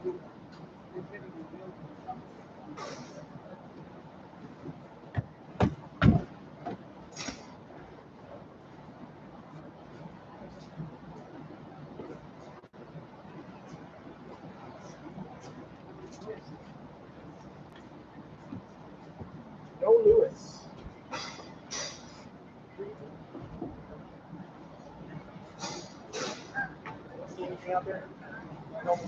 No Lewis. See anything out there? No.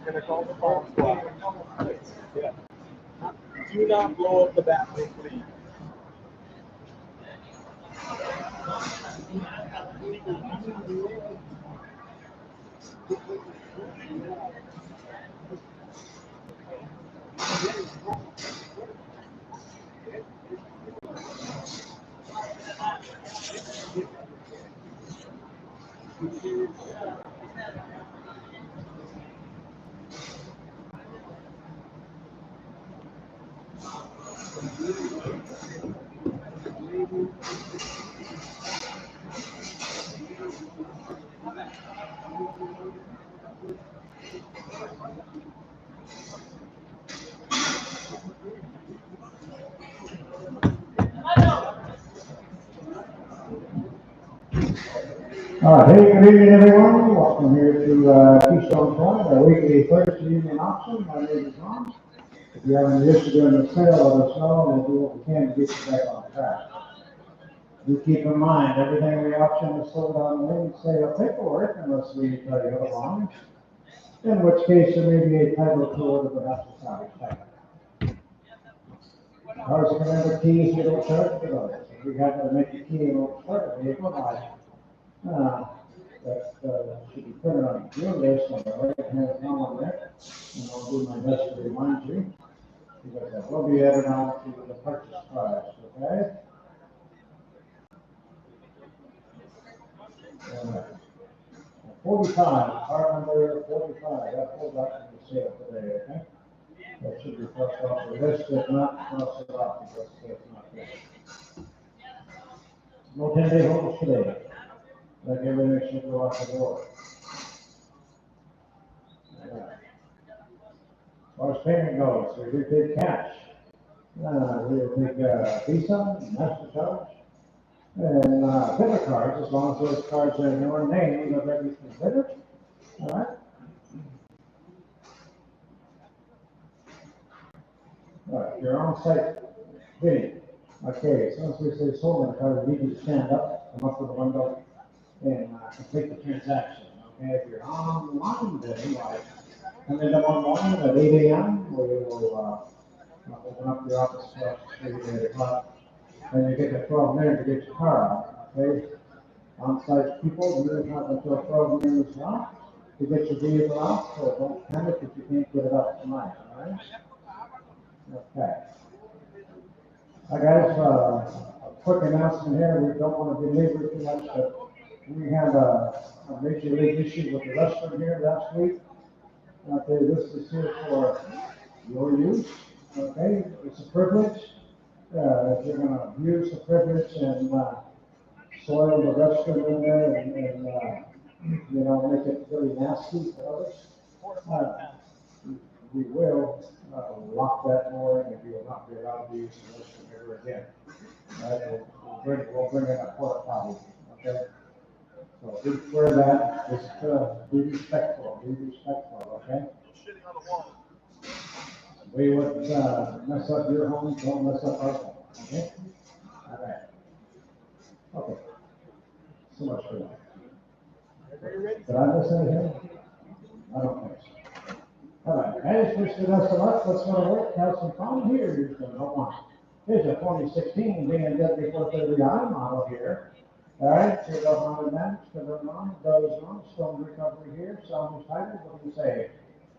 Gonna call the bomb squad. Yeah. Do not blow up the bathroom, please. All right, hey, good evening, everyone. Welcome here to Keystone Point, our weekly Thursday evening auction. My name is Ron. If you have any issue during the sale, let us know, and we'll do what we can to get you back on track. Do keep in mind, everything we auction is sold on lien sale paperwork unless we tell you otherwise, in which case there may be a title to it or perhaps a salvage title. Cars can have a key if you don't charge for those. If we have to make a key and we'll start a vehicle, that should be printed on your list on the right-hand column there, and I'll do my best to remind you, because that will be added on to the purchase price, okay? All right. 45, car number 45, that pulled up from the sale today, okay? That should be crossed off the list, if not, cross it off because it's not there. No 10-day holds today. Like everything should go out the door. All right. As far as payment goes, we do take cash. We'll take Visa, MasterCard, and debit cards, as long as those cards are in your name, they're ready to consider. All right. All right, you're on site bidding. Okay, as soon as we say sold on the card, you need to stand up, come up to the window, and complete the transaction. Okay, if you're online bidding, like come in tomorrow morning at 8 a.m., we will open up the office for 8 o'clock, and you get the 12 minutes to get your car out. Okay, on-site people, you have until 12 minutes now to get your vehicle out, so don't panic if you can't get it out tonight. All right? Okay. Hi guys, a quick announcement here. We don't want to belabor too much, but we had a major league issue with the restroom here last week. Okay, this is here for your use. Okay, it's a privilege. If you're going to use the privilege and soil the restroom in there and make it really nasty for others, we will lock that door and you will not be allowed to use the restroom ever again. Right? We'll bring in a porta potty. Okay. So be clear of that. Just be respectful. Be respectful. Okay. We would mess up your home. Don't mess up our home. Okay. All right. Okay. so much for that. Everybody ready? Did I miss anything? I don't think so. All right, guys, wish the best of luck. Let's go to work, have some fun here. You're going to want. Here's a 2016 BMW 430i model here. All right, so go on and manage, cover on, goes on, storm recovery here, sound title, what do you say?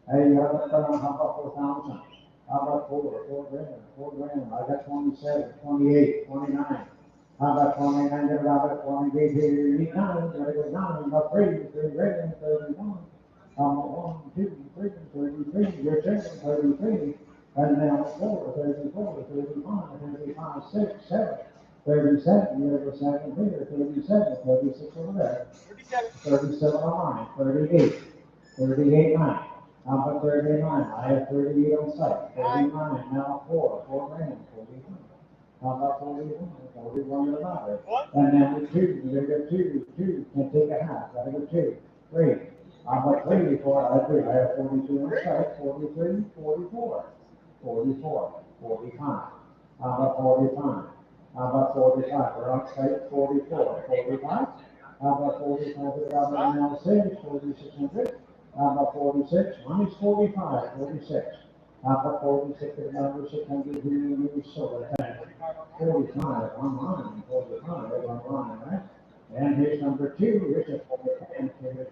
Hey, you have it done, how about 4,000? How about 4 grand, I got 27, 28, 29. How about 29, get it out at 28 here, you need 9, gotta go down, about 3 grand, 31. How about 1, 2, 3, 33, you're checking 33. And now 4, 34, 35, 35, 6, 7. 37, you have a 7 here, 37, 36 over there. 37 on mine, 38, 38 9. How about 39? I have 38 on site. 39, now 4 grand, 41. How about 41? 41 in about it. And then the 2, you gotta go 2, can take a half, gotta go 2, 3. How about 3, 4? I agree, I have 42 on site, 43, 44, 44, 45. How about 45? How about 45? We're on site 44, 45. How about 45? We're about now 6, 4,600. How about 46? Mine is 45, 46. How about 46? We're about 600 here in Minnesota. 45 online, 45 online, right? And here's number 2. Here's a 45.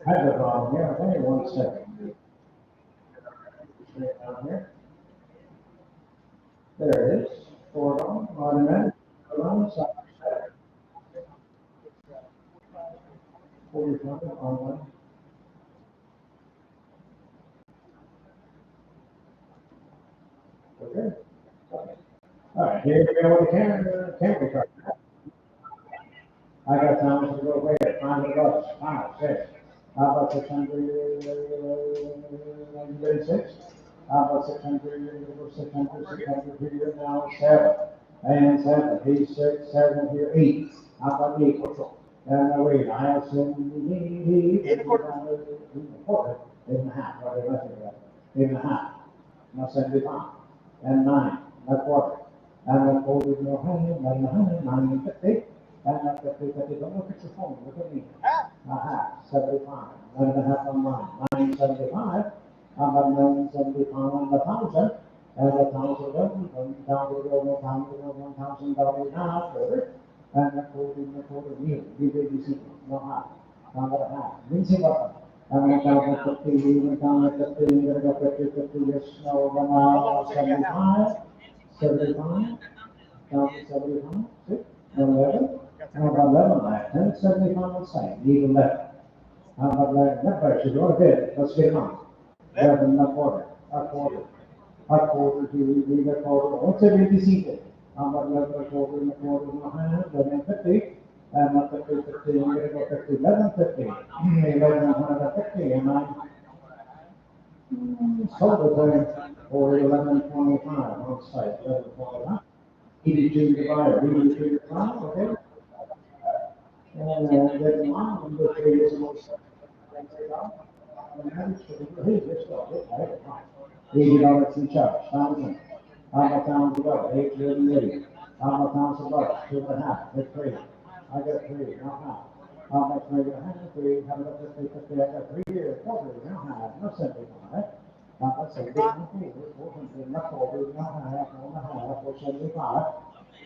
I have a problem here. Hang on 1 second. Straight down here. There it is. 4 on, automatic. 45 online. Okay. All right, here we go with the camera card. I got time to go away at $500. 5, 6. How about 600? 6. How about 600? 600 here now 7. And 7. He's 6, 7 here 8. How about 8? And wait, I have 7. 8 1/4. 8 and a half. What did I say about 8 and a half. Now 75. And 9. A quarter. And a quarter is no higher, 9 and 50. And at 50, don't look at your phone, look at me. Aha, 75, 9 and a half on mine, 975. How about 975 on the 1,000? And the 1,000 doesn't, $1,000 now, quarter. And a quarter meal, you baby see, no half. How about a half? Didn't see what. And then down to 50, even down to 50, you're gonna go 50, yes, no, 75, 75, down to 75, 6, 11. How about 11 left? 1075 on site, need 11. How about 11? That price is really good. Let's get it on. 11 a quarter, a quarter, a quarter to leave a quarter. What's a baby seated? How about 11 a quarter and a quarter and a half, 11.50. And not 50, 50, you're gonna go 50, 11.50. 11.50, and I sold it there for 11.25 on site, 11.25. 82 to buyer, 82 to buyer, okay? And then number 3 is the most $80 in charge, 1,000. How about $1,000? 8 really. How about $1,000? 2.5. That's 3. I got 3. Now half. How about 3 and a half? 3. How about 50? 50? I got 3 here. Quarter. Now half. No 75. How about 70? 400. Not quarter. Now half. 1.5. 475.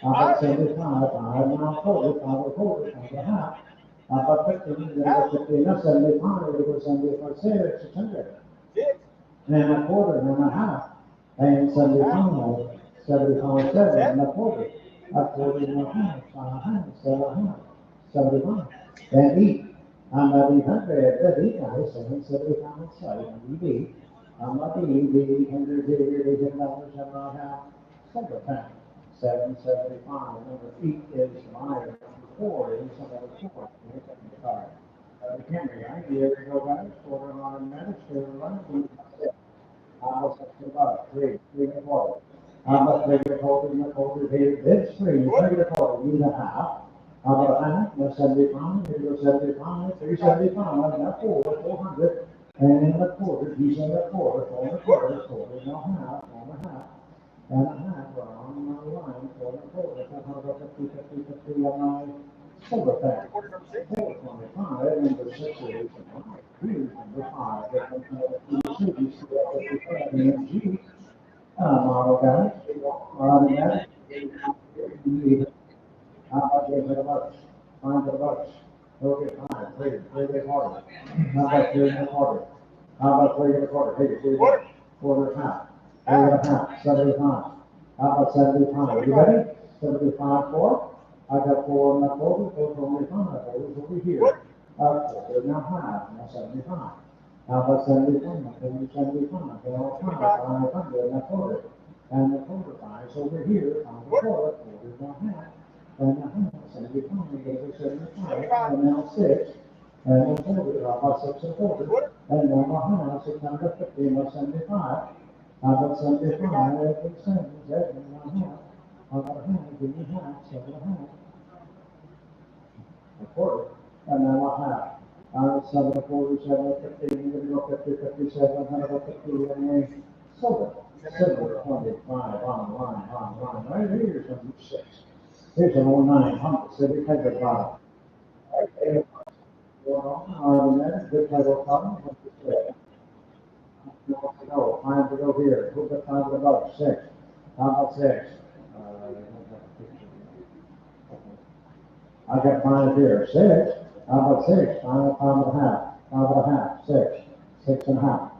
How about 75? 5 now quarter. 5 quarter. 5 and a half. How about 50? You're going to go 50. Now 75. You're going to go 75. 600. And a quarter and a half. And 75. 75. 7 and a quarter. A quarter and a half. 7.5. 75. And eat. I'm not 800. That's 8 guys. 775 inside. And eat. I'm not the 800 here. $800. I'm not half. 775. Number 8 is mine. Number 4 is number 4. The camera, right? Here we go, guys. Quarter on minutes. How much about 3 and 4? How much bigger quarter in the quarter here? It's 3. Bigger quarter, you and a half. How about a half? That's 75. Here goes 75. 375. That's 400. And in the quarter, he's in the quarter, 4 and a quarter, quarter and a half, 4 and a half. and a half on my line for the quarter. How about 50 on my silver pack? 425, number 6 is here's number 5. Different cities, 55 G. Model guy, automatic. How about there's a bunch? Find a bunch. Okay, fine. Three quarter. How about 3 1/4? How about 3 1/4? Hey, 3 quarter half. 3 1/2. 75. How about 75? You ready? 75 4. I got 4 1/4. Those are only 5. Those over here. 4 1/2. Now 75. How about 75? 75. They all 5. 500 and a quarter. And the quarter 5 is over here. 5 1/4. 4 1/2. And a half, 75, goes to 75, and now 6, and then 40, about 6 1/4, and now a half, 650, and 75, about 75, and 7, and a half, about a half, give me half, 7 1/2, a quarter, and now a half, 7 1/4, 7 50, you're going to go 50, 57, 150, and then silver, 25, on, right here's number 6. Here's an old 900, so we take the bottom. Okay. Good title problem. No, 5 to go here. Who's got 5 to go? 6. How about 6? I got 5 here. 6. How about 6? 5 1/2. 5 1/2. 6. 6 1/2.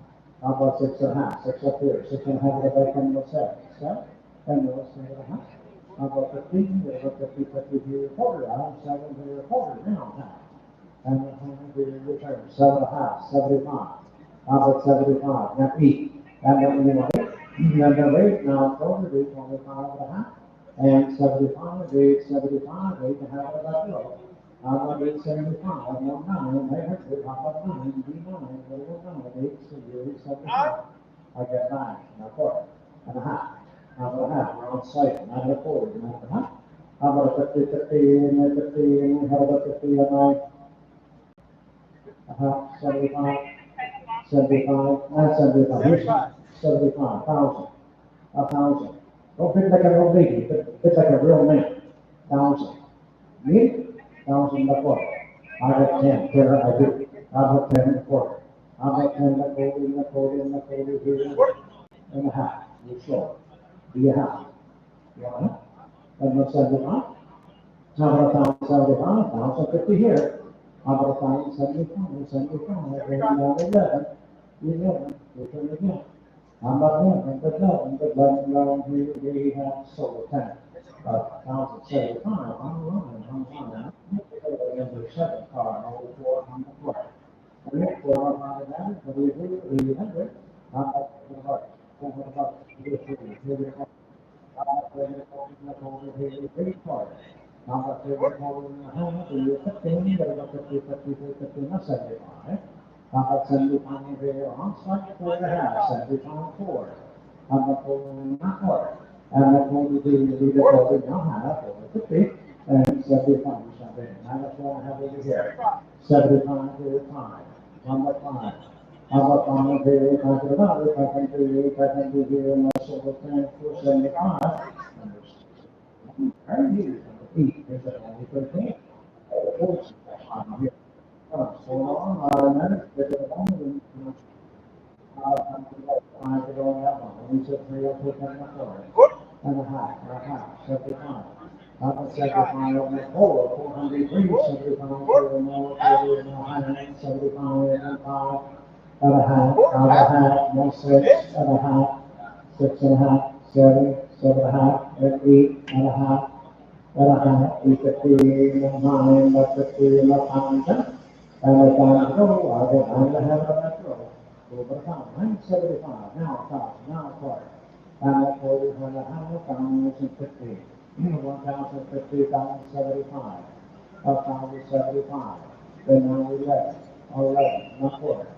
How about 6 1/2? 6 up here. 6 1/2 to the back end of 7. 7. And the 7 1/2. How about 15? There's a 50 to your quarter out, 7 to your quarter now. And the time to your return, 7 1/2, 75. How about 75? Now eat. And then you know, and then wait, now quarter, do 25 1/2. And 75, 75, 8 1/2 of that row. How about 875? 1 9, 800, how about 9, D9, 1 9, 8, 75. I get 9, now quarter, and a half. How about a half? We're on site, 9 1/4, 9 1/2. How about a 50, 50, and 50, and how about 50, and 9? A half, 75, 75, and 75. Here's 75, 1,000, 1,000. Don't fit like a real baby, fit like a real man. 1,000. Me? 1,000 1/4. I got 10, here I do. How about 10 1/4? How about 10 1/4, here, and a half. You're short. Do you have? You want it? And what's 75? How about 1,075? 1,050 here. How about 1,075? 75. Then down 11. 11. Return again. How about 11? But 11. But 11 here. We have solar 10. 1,075. I'm lying. Number 7 car. Number 4. Number 4. And next 4 on that. But we do 800. How about 400? 400. Here we go. How about 3 quarter? How about 3 1/4 and a half? You're 15, but about 50, 50, 50, not 75. How about 75 here on site? 4 1/2, 75 4. How about 4 1/4? And that's what we do, we do the now half, or 50, and 75 something. Now that's what I have over here. 75 to 5. How about 5? How about 5 here, 5 to the bottom, 5 to here, 5 to here, and that's over 10, 475. Right here, eat, there's a only 13. So long, automatic, there's a one, 5 to go on that one. We said 3 up to 10 and a half, 75. How about 75 on that 403, 75 for the more, 75 and 5 and a half, no 6 and a half, 6 and a half, 7, 7 and a half, and 8 and a half, 50, 9, 50, and a pound, and a pound to go, I get 9 and a half of that row. Over a pound, 975, now a pound, now a quarter. And that 40 and a half, 1,050. 1,050, 1,075. 1,075. Then now 11, 11, not quarter.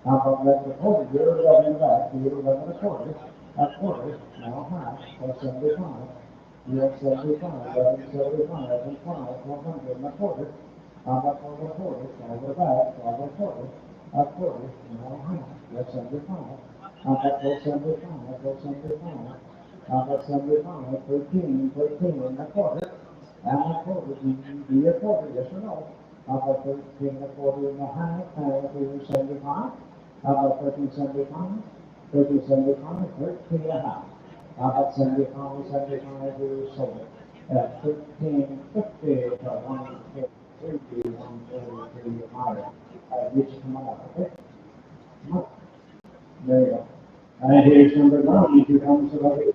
How about 11 1/4? You're 11 back, you're 11 1/4. A quarter, now half, or 75. You're 75, 11, 75, and 5, 100 and a quarter. How about 12 1/4? 12 back, 12 1/4. A quarter, now half, that's 75. How about 12 75, 12 75. About 75, 13, 13 and a quarter. And a quarter, be a quarter, yes or no? About 13 and a quarter and a half, 13.75. About 13.75, 13.75, 13 and a half. About 75, 75 is sold. At 13.50 to 143, 143 higher. Which come out, okay? Come on. There you go. And here's number 9, if you come to the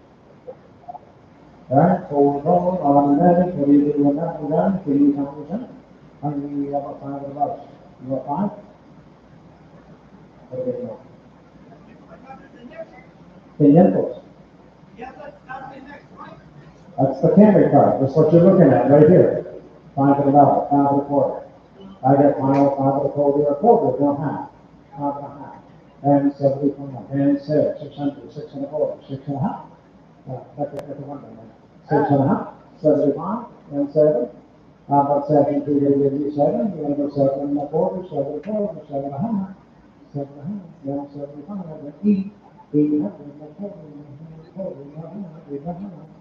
right, forward roll, automatic, what do you do with that one done? Can you come with that? How many you have a 5 of those? You have 5? What do you know? 500. That's the camera card. That's what you're looking at right here. 5 of the dollar, 5 of the quarter. I got 5 of the quarter, a quarter, 1 half, 5 and a half. And 75, and 600, 6 and a quarter, 6 and a half. That's the one thing. 6 and a half, 75, and 7. About 7 to the 7, you want to go 7 and a quarter, 7 and a quarter, 7 and a half, 7 and a half, now 75, and 8, 800, and a quarter, and a quarter, and a half, 8 and a half.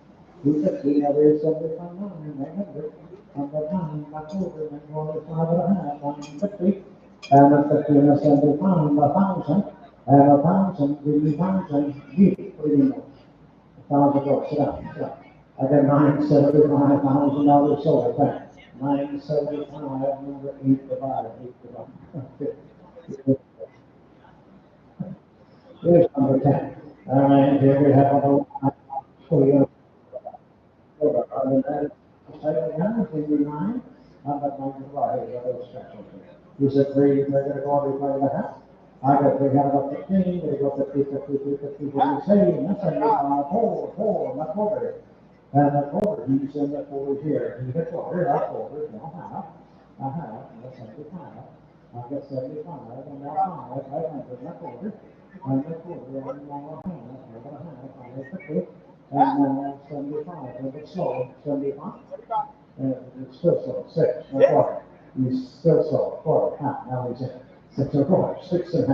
You said 8, now there's 75, 900, and the 9, and a quarter, and a quarter, 5 and a half, 150, and a 50, and a 75, and 1,000, and 1,000, 3,000, you put it in there. $1,000, sit down, sit down. I got $975,000 sold, thanks. 975, number 8 divided, 8 divided. Here's number 10. All right, here we have a whole Toyota. How about 95? You said 3, they're going to go every 5 and a half. I got 315, they go 50, 50, 50, 50, what do you say? That's a 4, not quarter. And that quarter, you send that forward here. You get quarter, that quarter, now half, that's 75. I got 75, and now 5, 500, that quarter. And that quarter, and now half, I got 50. And now 75, and it's sold, 75. And it's still sold, 6, and a quarter. You still sold, quarter, half, now he's in. 6 and a quarter, 6 and a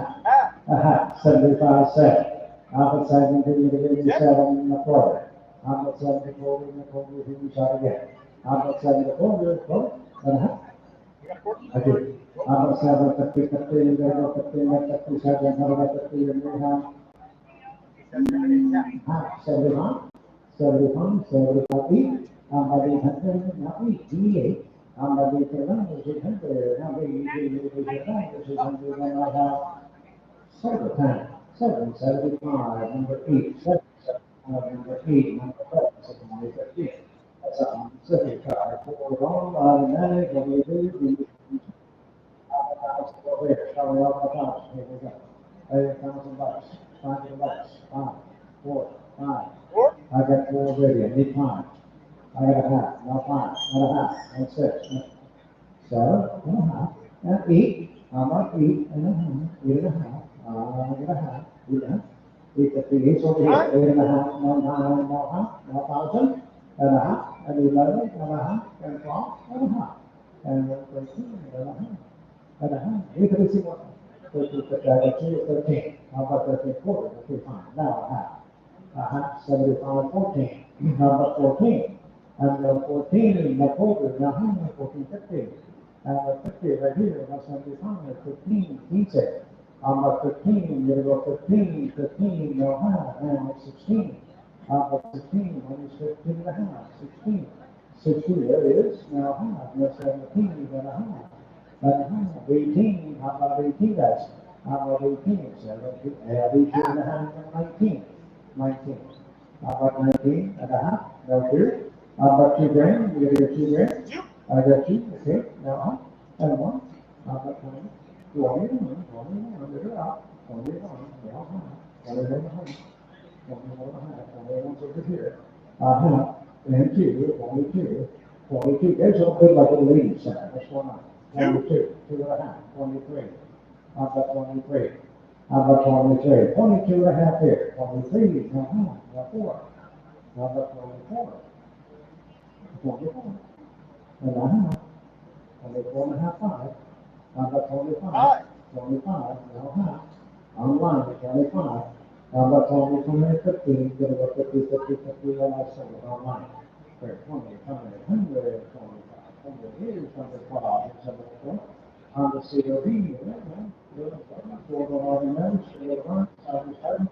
half, 75 cents. Out of 17 to 87 and a quarter. Out of 7 to 40 and a quarter, if you shot again. Out of 7 to 40, quarter, and a half. I do. Out of 7 to 50, 50, and then go 15, 57, another 50, and we have half, 75, 75, 75, 8. By the 100, not 88. By the 800, now we then I have 7, 75, number 8, 7, number 8, number 7, number 15. That's a specific card. Forward on, automatic, what do you do? Over here, starting off $1,000. Here we go. $1,000, $500, 5, 4, 5. I got 4 already. I need 5. I got a half, now 5, and a half, and 6, 7, and a half, and 8. How about 8 and a half, 8 and a half, 8 and a halh, 8 and a half. 8 to 3, 8 over here, 8 and a half, now 9, now half, now 1,000, and a half, and 11, and a half, and 12, and a half, and 13, and a half, and a half. You can see what 13. How about 13 quarters? Okay, fine. Now a half, 75, 14. How about 14? And 14, the quarter, now 14, 15. And 50 right here, that's 75, 15, 15. 15, you're going to go 15, 15, no half, and 16. 16, when it's 15 and a half, 16. 16, there it is, now half, and 17, and a half. And a half, 18, how about 18 guys? How about 18? 17, 18 and a half, and 19. 19. How about 19 and a half? Now here. How about 2 grand? You get 2 grand? I got 2, okay, now and 1. How about 20? 21, 21, get it out. 21, now 21, 21's over here. And 2, 22, 22. There's a bit like a leading center. What's going on? 22, 2 and a half, 23. How about 23? How about 23? 22 and a half here. 23, now 4. How about 24? 24. And a half. 24 and a half, 5. How about 25? 25, now half. Online, 25. But 20, 20, 15, get about 50, 50, 50, and I said, well, mine. 20, 100, 100, 25, 100, 105, 74. On the COD, for the ordinance, for the one, 77,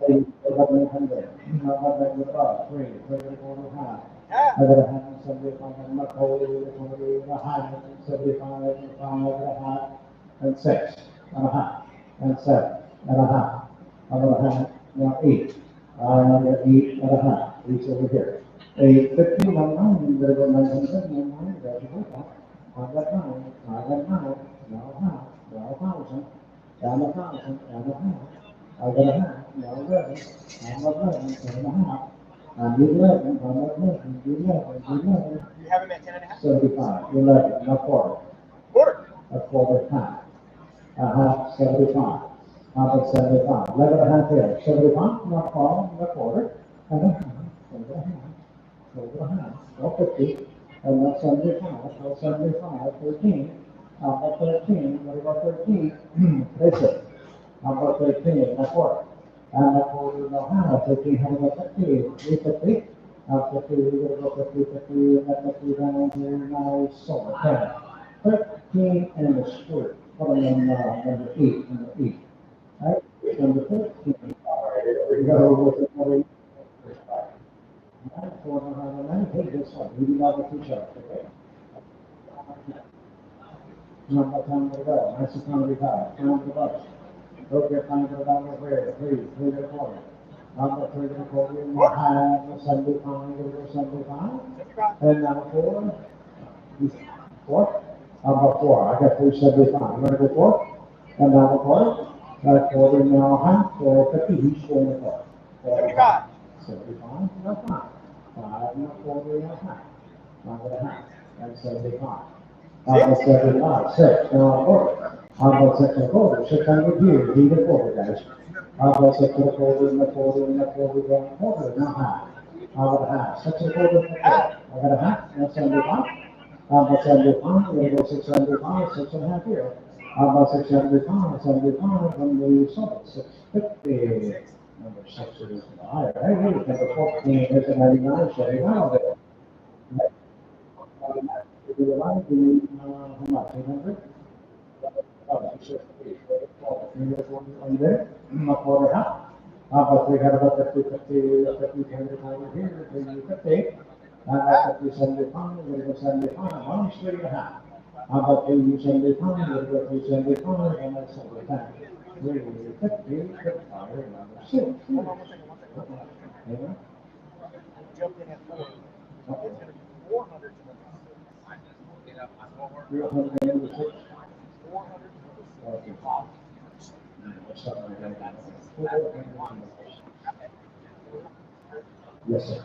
8, 1100, 1105, 3, 345. I got a hand, 75, and a holy, and a high, 75, and 5, and a half, and 6, and a half, and 7, and a half. I'm gonna have now 8. I'm gonna 8 and a half. Reach over here. 8, 15, 9, there go 900, 9, there you go. I got 9, I got 9, now a half, now 1,000, and a 1,000, and a half. I got a half, now 11, I'm 11, and a half. I'm 11, I'm 11, 11, 11. You have him at 10 and a half? 75, 11, now quarter. Quarter. A quarter half. A half, 75. Half at 75. 11 and a half here. 75, not far, not quarter. And a half, and a half, and a half. Or 50. And that's 75. So 75, 13. Half at 13. What about 13? That's it. How about 13? A quarter. And a quarter, no half. 13, how about 50? 350. 50, we're going to go 50, 50, and that 50 down here. Now, so 10. 13 and a square. Put them in number 8, number 8. Right? Number 13. All right, here we go with another. Right, so we're going to have take this one. We do not have to check. Okay. Number 10 to go. That's the time to retire. Time to bus. Okay, time to down over here. 3, 3 to 4. Number 3 to 4. We have 75, 75. And number 4. 4. Number 4. I got 375. I'm going to go 4. And number 4. That's 40 now, half, 50, he's going to go. 75. 75, that's fine. 5, now 40 and a half. Now with a half, that's 75. How about 75? 6, now a quarter. How about 6 and a quarter? 600 here, he the quarter, guys. How about 6 and a quarter, and a quarter, and a quarter, and a quarter, now half. How about a half? 6 and a quarter, and a quarter. I got a half, that's 75. How about 75? We're going to go 675, 6 and a half here. How about 675, 75, and we saw it, 650. Number 6 is higher. Hey, number 14 is a 99, 79 there. Do you like how much? 800? Oh, 650. On there? A quarter half. How about we have about 50, 50, 50, 100 over here, 50. How about 50, 75, we're going to go 75, 1 straight and a half. How about 375, we're going to go 375, and that's over 10. 350, 55, number 6. Yeah. Jumped in at 4. It's going to be 400 to the 300 and 6. 400 Okay. Yes, sir.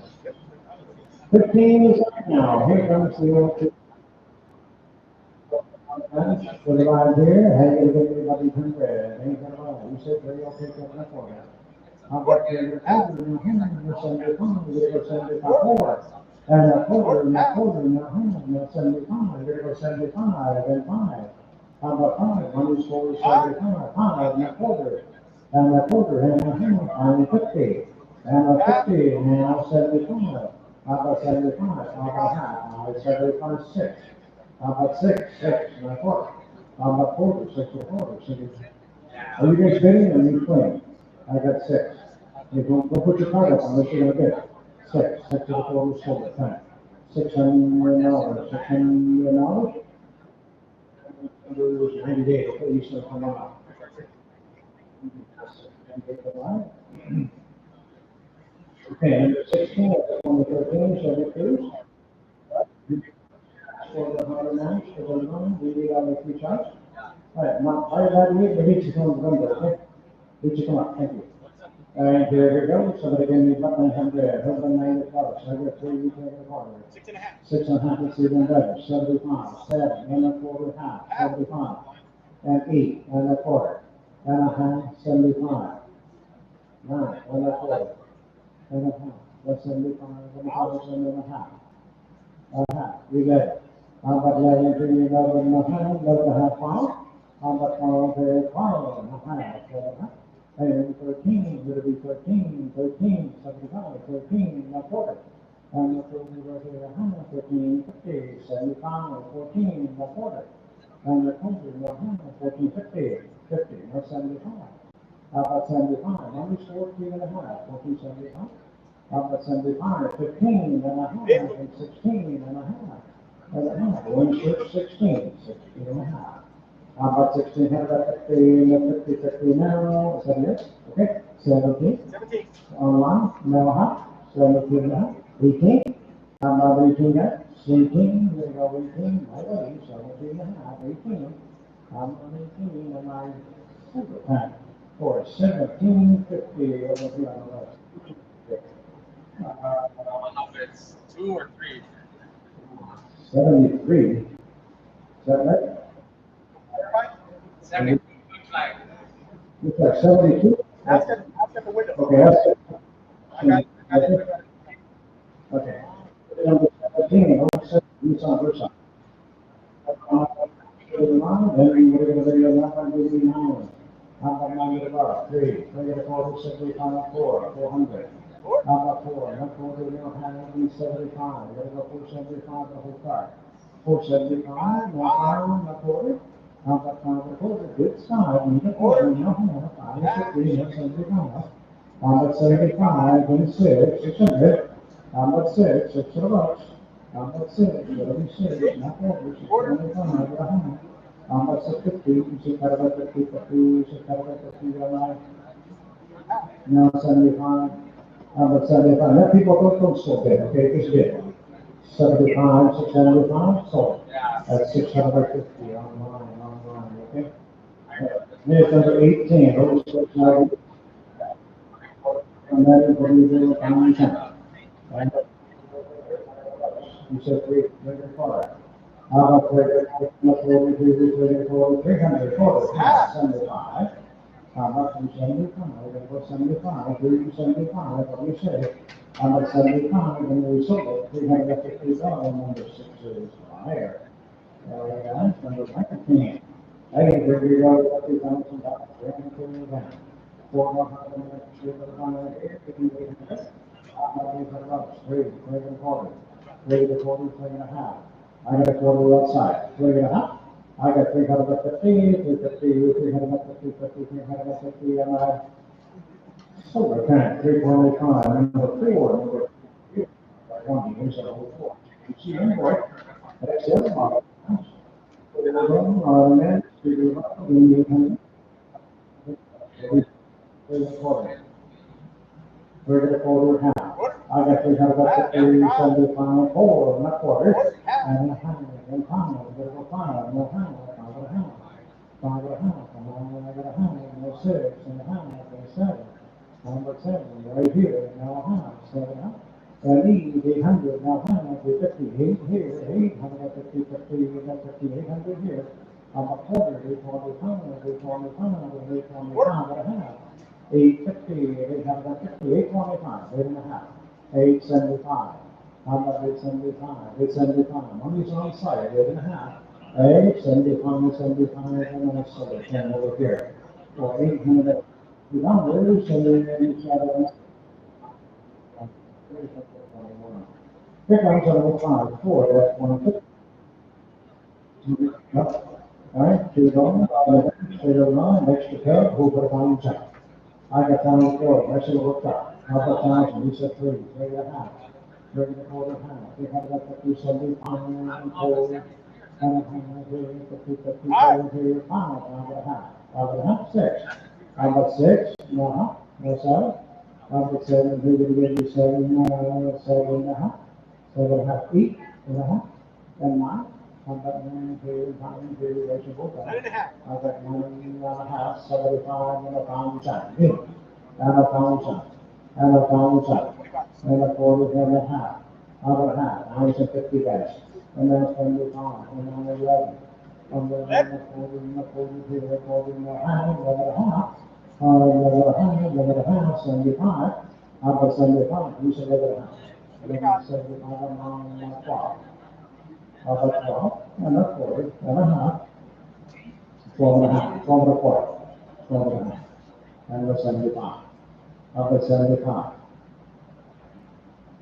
15 is up now. Here comes the old two. For the line here, hey, you get everybody 100. Ain't gonna lie. You said very okay, come up for that. How about your quarter and a half, and 75, you're going to 75 forward. And a quarter and a quarter and a half, and 75, you're going to 75 and 5. How about 5? 1 is 4 is 75, 5 and a quarter. And a quarter and a half, and 50. And a 50, now 75. How about 75? How about half? 75, 6. How about 6, 6, and a quarter? How about quarter, 6 and a quarter? 6. Are you guys bidding or are you playing? I got 6. You don't put your card up unless you're gonna bid. 6, 6 and a quarter, 7, 10. $600. $600. 90 days, okay, you should come out. Okay, number 16, number 13, 72. For the higher match, for the one, we need all the 3 shots. All right, now, I got you, the reach is on the window, okay? Reach you come up, thank you. And here we go, somebody gave me about 900, over $90. I got 3, you take the corner. 6 and a half. 6 and a half, it's even better. 75, 7, and a quarter half, 75, and 8, and a quarter, and a half, 75, 9, and a quarter, and a half, that's 75, 1,000 and a half. We get it. How about 11 to 11 and a half, 11 and a half, 5? How about 12 to 12 and a half, And 13, it'll be 13, 13, 75, 13, not 40. And the 13, 13, 50, 75, 14, not 40. And the 20, 14, 50, 50, no 75. How about 75? Numbers 14 and a half, 14, 75. How about 75? 15 and a half, and 16 and a half. And a half, 16, 16 and a half. How about 16? How about 50, 50, 50 now? Is that it? Okay. 17. 17. Online. Now, how? 17 now. 18. How about 18 now? 18. We're going to go 18. My way. 17 and a half. 18. How about 18? And my super pack for 1750 over here on the left. It's 2 or 3. 73. Is that right? 72 looks like. Looks like 72. Ask at the window. Okay, that's it. I got it. Okay. Number 17, it's on her side. Then we were going to video 989. How about 9 above? 3. 3 to 4, 75, 4, 400. How about 4? Not 4 to 175. We're going to go 475 the whole car. 475, not 40. How about 5 to 40? Good side. We can 40. No, 5 to 50, no 75. How about 75, then 6, 600. How about 6, 6 to the bucks. How about 6, 76, not 40, 625, 100. How about 650, 6 out of 50, 50, 6 out of 50, now 75. How about 75? Let people don't slow bit, okay? Just bit. 75, 675, sold. That's 650 online, okay? Here's number 18. And that is what you do on 10. And you said 3, 4. How about 300, 75? How about 275? We're going to 75, 375, what do you say? How about 75, and we sold it, $350, number 6 is higher. All right, guys, number 19. Hey, here we go, $50,000, we're going to put it down. 4 more hundred, 3 to 5, 800. Three and a quarter. 3 to 40, 3 and a half. I got a quarter outside. 3 and a half. I got 350, 350, 350, 350, and I sold tank 325. Number 4, number 20 is a whole 4. You see, anyway, that's the other model. Then, 3 and a quarter. 3 to 40 half. I got 350, 75, 4, not quarter. And a half, and 5, little 5, no half, 5 and a half. 5 and a half, and I got a half, no 6 and a half, and 7. Number 7, right here, now a half, 7 and a half. And 800, now half, 50, 8 here, 850, 50, 800 here. I'm a quarter, 825, 825 and a half. 850, 850, 825, 8 and a half. 875. How about 875? 875. Money's on site, 8 and a half. 875, 75, and then so 10 over here. For 800, you don't lose, and then each other. Pick up on 5, 4, that's 150. All right, 2 dollars, straight over line, extra cut, who put a pound check. I got 4, that's a little cut. How about 1,000? You said 3, 3 and a half. 3 and a quarter half. We have about 50, 70, 5, and 4. And a half here, 50, 50, 5 here, 5 and a half. 5 and a half, 6. How about 6? No, no 7. How about 7? Who did we get? 7 and a half. 7 and a half, 8 and a half. And 9. How about 9 here, 9 here, there's your book. 9 and a half. How about 9 and a half, 75 and a pound time. And a pound time. And a pound time. And a quarter and a half. How about a half? 950 guys. And then 75, and then 11. And then a quarter, and a quarter here, a quarter and a half, another half. Another half, another half, 75. How about 75? You said another half. And then 75 and 12. How about 12? And a quarter, and a half. 12 and a half, 12 and a quarter. 12 and a half. and the 75. How about 75?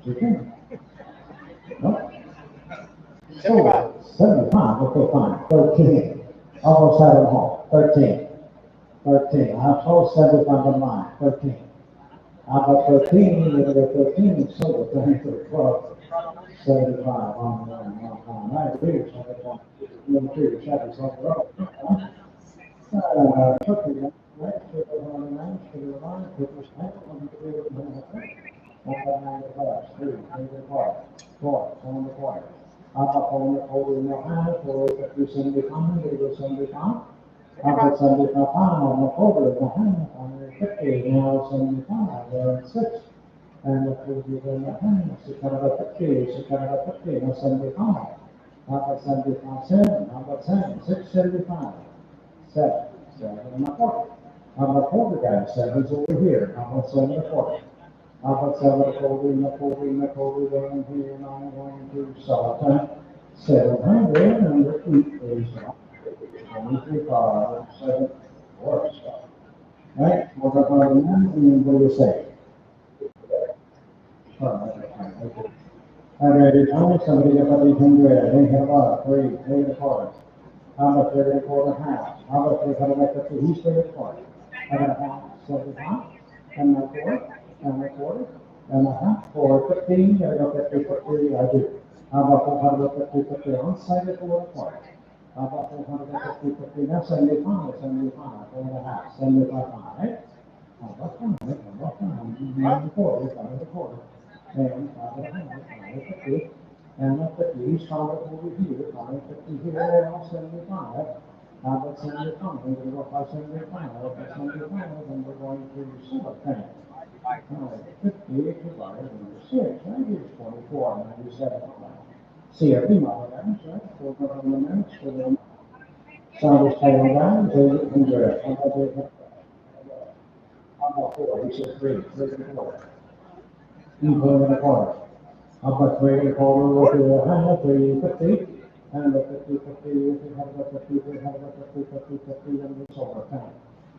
Chicken? No? 75. 75, okay, fine. 13. Almost had it home. 13. 13. I told 75 on mine. 13. How about 13? You're going to go 13 and so we're going to 12. 75 on the line. I agree with 75. Number 2, the Chevy Silverado. Cookie, right? Sugar on the line, sugar line, cookie snack, on the 3 of them. 1 the class, 3, 3 the car, 4, on the choir. How about on the quarter in your hand, 4, 50, 75, they go 75. How about 75 on the quarter in the hand, on the 50, now 75, there 6. And the 50 in the hand, 650, 650, now 75. How about 75 7? How about 7? 675. 7. 7 and a quarter. How about quarter guys? 7's over here. How about 7 and a quarter? How about 7 and a quarter and a quarter and a quarter down here and I'm going to sell it. 700 and the feet is 23 5 7 4. Right? What about the man? And what do you say? All right, Thomas, somebody got about 800. They have about 3 and a quarter. How about 3 and a quarter half? How about 350? He's 3 and a quarter. How about a half? 75. And a quarter. And a quarter. And a half. 450. I got 50, 50. I do. How about 450, 50 on side of 4 and a quarter? How about 450, 50? Now 75, 75. 4 and a half. 75, right? How about 5? How about 5? 5 and a quarter. 5 and a quarter. And 5 and a half. 5 and 50. And a 50, he's found it over here, 550 here, now 75. How about 75? We're going to go by 75. By 75, and we're going to sell it then. All right, 50 divided into 6, that is 24, 97. CFP model damage, right? 400 minutes, Sound is title down, 800. How about 4? He said 3, 3 and 4. Equal in the corner. How about 3 and a quarter with the hand, 350, and the 50, 50, if you have the 50, we have the 50, 50, 50, and it's over 10.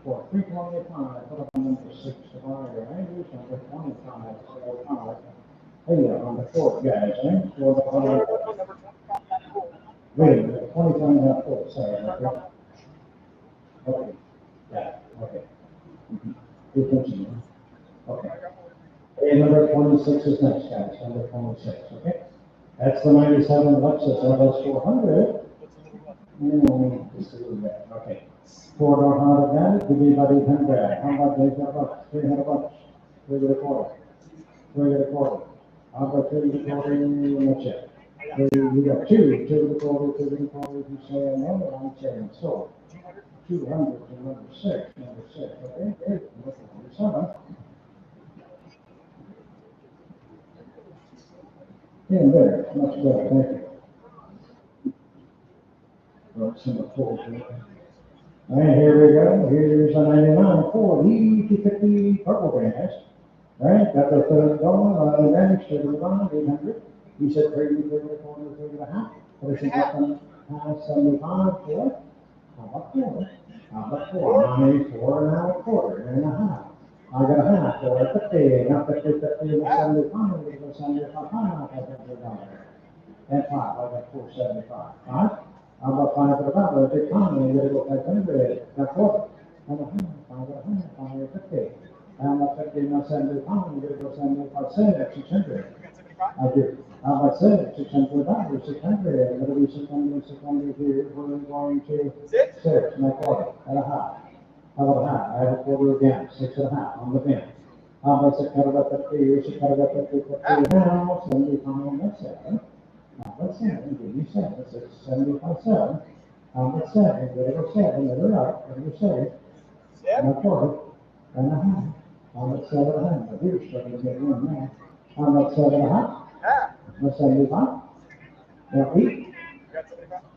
For 325, put up a number 6 divided, right? Here's number 25, so 5. Hey, on the 4th, guys, eh? For the wait a minute, 25 and a half 4, sorry, okay? Okay, yeah, okay. Good thinking, okay. Okay, number 26 is next, guys, number 26, okay? That's the 97 Lexus LS 400. Just a little bit, okay. 400 that, give me about 800. How about 800 bucks? 300 bucks? 3 and a quarter. 3 and a quarter. How about 3 and a quarter in the check? We got 2 and a quarter, 2 and a quarter. You say no, I'm saying so. 200 to number 6, okay? Great, number 7. In there, much better, thank you. All right, here we go. Here's a 99 Ford E250 purple gas. All right, got the third going on the advantage to the line, 800. He said 3 and a quarter, 3 and a half. This is up on 75 for. How about 4? How about 4? I mean, 4 and a quarter, and a half. I got a half, 450, now 50, 50, and 75, we go 75, $500. And 5, I got 475. 5? How about 5 for the dollar? Big time, you gotta go 500. Got 4. And a half, 550. And about 50, now 75, you gotta go 75 cents, 600. I do. How about 600 600. It'll be 600, 600 here. We're going to 6 and a quarter and a half. How about a half? I have a quarter again, 6 and a half on the bin. How about 650, 650, 50 now, 75, that's it. That's 7, give me 7, 6, 75, 7. That's 7, there go 7, there we are, there we 7. And a quarter, and a half. That's 7 and a half, but here's starting to get one now. That's 7 and a half. That's 75. Now 8.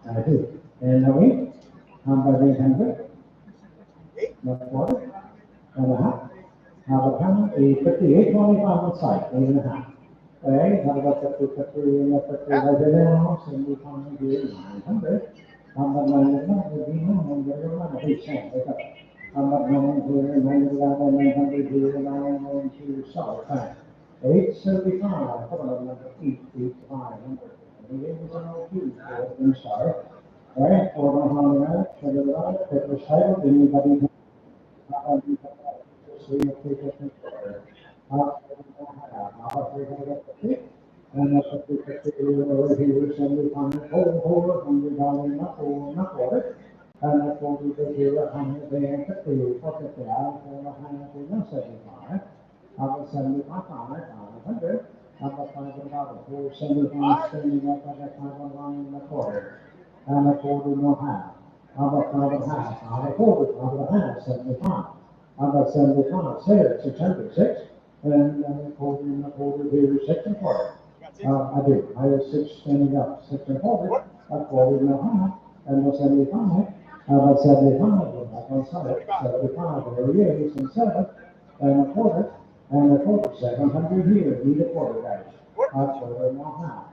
I do. And now 8. How about 800? Now quarter, and a half. How about how much? 850, 825 on site, 8 and a half. Okay, how about 50, 50, and 50 right there now, 75 here, 900. How about 900? Would be 900, 8 cents, okay. I'm not going here, 900 here, and I'm going to sell it. 875, put on number 88500. And it was on 2 for inside. All right, hold on a minute, check it out, take the title, anybody? So you take it from there. And that's what we over here, $75, $400 enough, or not for it. And that's what we did here, $100, $50, $40, $175. About 75, 500. About $500, $475, standing up at that $5 and a quarter. And a quarter and a half. About $5 and a half, about a quarter, about a half, 75. About 75, say 600, 6. And a quarter here, 6 and a quarter. I do. I have 6 standing up, 6 and a quarter, a quarter and a half, and the 75. About 75, we're back on side, 75, there he is, and 7, and a quarter, 700 here, need a quarter, guys. A quarter and a half.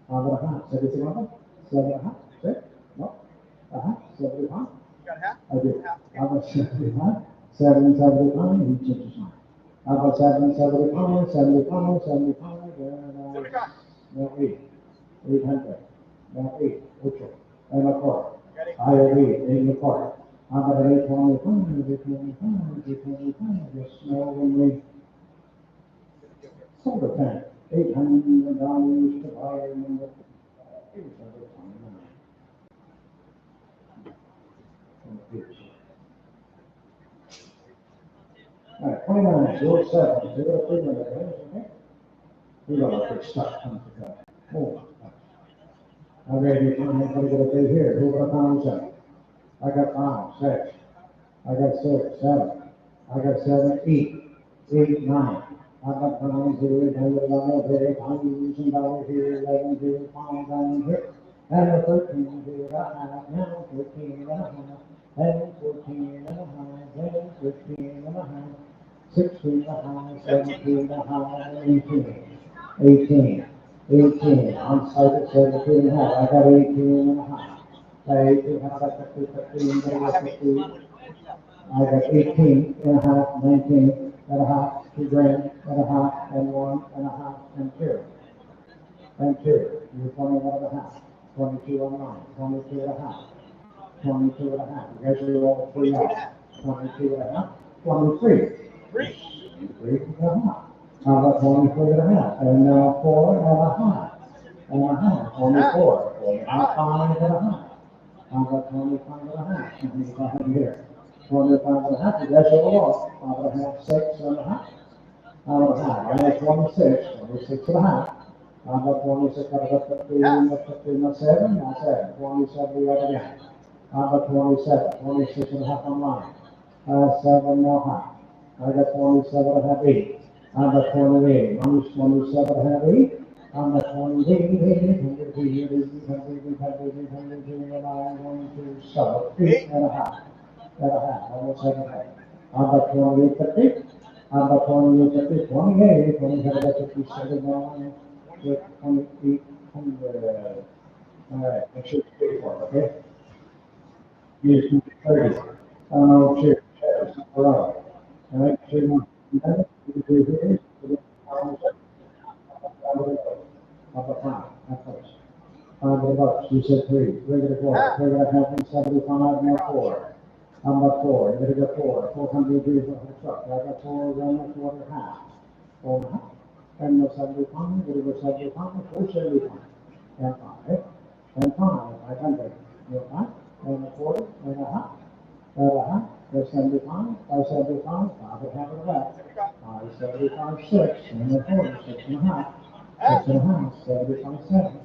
About a half, 77, 7 and a half, 6, no, a half, 75. I do. About 75, 775, he changes mine. About 775, 75, 75, now 8, 800, now 8, okay, and a quarter. I agree, 8 and a quarter. How about 825, 825, just know when we sold the tank, $800 to buy number 829. All right, 29, 07, 03, okay? We got a big stuff coming together. Oh, I ready to find anybody gonna be here. Who got a pound seven? I got 5, 6. I got 6, 7. I got 7, 8, 9. I got pounds here, $100 here, $100 here, $11 here, $5 here, and a 13 here, a half, now 13 and a half, and 14 and a half, and 15 and a half, 16 and a half, 17 and a half, 18. 18, on site at 17 and a half, I got 18 and a half. 18, I got 15, I got 18 and a half, 19 and a half, 2 grand and a half, and 1 and a half, and 2. And 2, you're 21 and a half, 22 and 9, 22 and a half, 22 and a half. You guys are all 3 out. 22 and a half, 23. 3 and a half. How about 23 and a half? And now 4 and a half. And a half, 24. 4 and a half, 5 and a half. How about 25 and a half? 25 here. 25 and a half, you guys are all off. How about a half, 6 and a half? How about a half? I have 26, 26 and a half. How about 26, I got 15, 7, not 7. 27, we got again. How about 27, 26 and a half on mine. 7 and a half. I got 27 and a half, 8. I'm at 28, minus 27, I have 8. I'm at 28, 800, and I'm going to sell 8 and a half. Almost 7 and a half. I'm at 28, 50. I'm at 28, 50, 28, 27, 57, 28, 100. All right, make sure it's 34, okay? Here's 30. Cheers. All right. All right, cheers. $5, you said 3. Regular 4. Regular half and 75 and 4. I'm at 4. You're gonna go 4. 400 degrees of the truck. I got 4, then a quarter half. 4 and a half. And no 75. You're gonna go 75. 475. And 5. And 5. 500. You're 5. And a quarter. And a half. And a half. There's 75. 575. 5 and a half of that. 575, 6, and a quarter, 6 and a half, 6 and a half, 75, 7,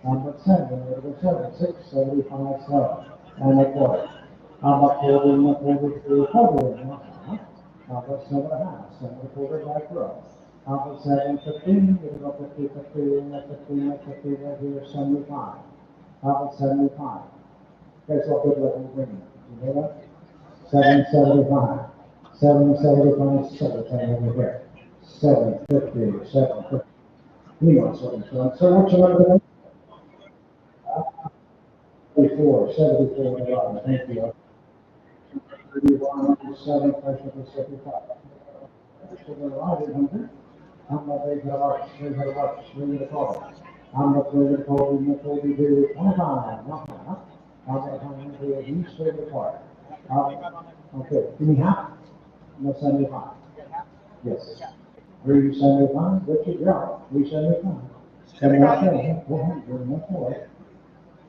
number 7, number 7, 6, 75, 7, and a quarter. How about 40 and a quarter, 3 quarter and a half? How about 7 and a half, 7 and a quarter back row? How about 7, 15, you go 50, 50, and a 50, and a 50, right here, 75. How about 75? That's what good looking green. You hear that? 775. 775, 7 over here. 750, 750. He knows what he's doing. So what's your number? 74, 74. Thank you. 31, 7, pressure to 75. To the right, 800. I'm not ready to watch, ready to watch, ready to call. I'm not ready to call, I'm not ready to 25, not half. I'm not going to each ready to call. Okay, give me half. No, 75. Yes. 375, Richard, yeah, 375. 707, 400, no 4.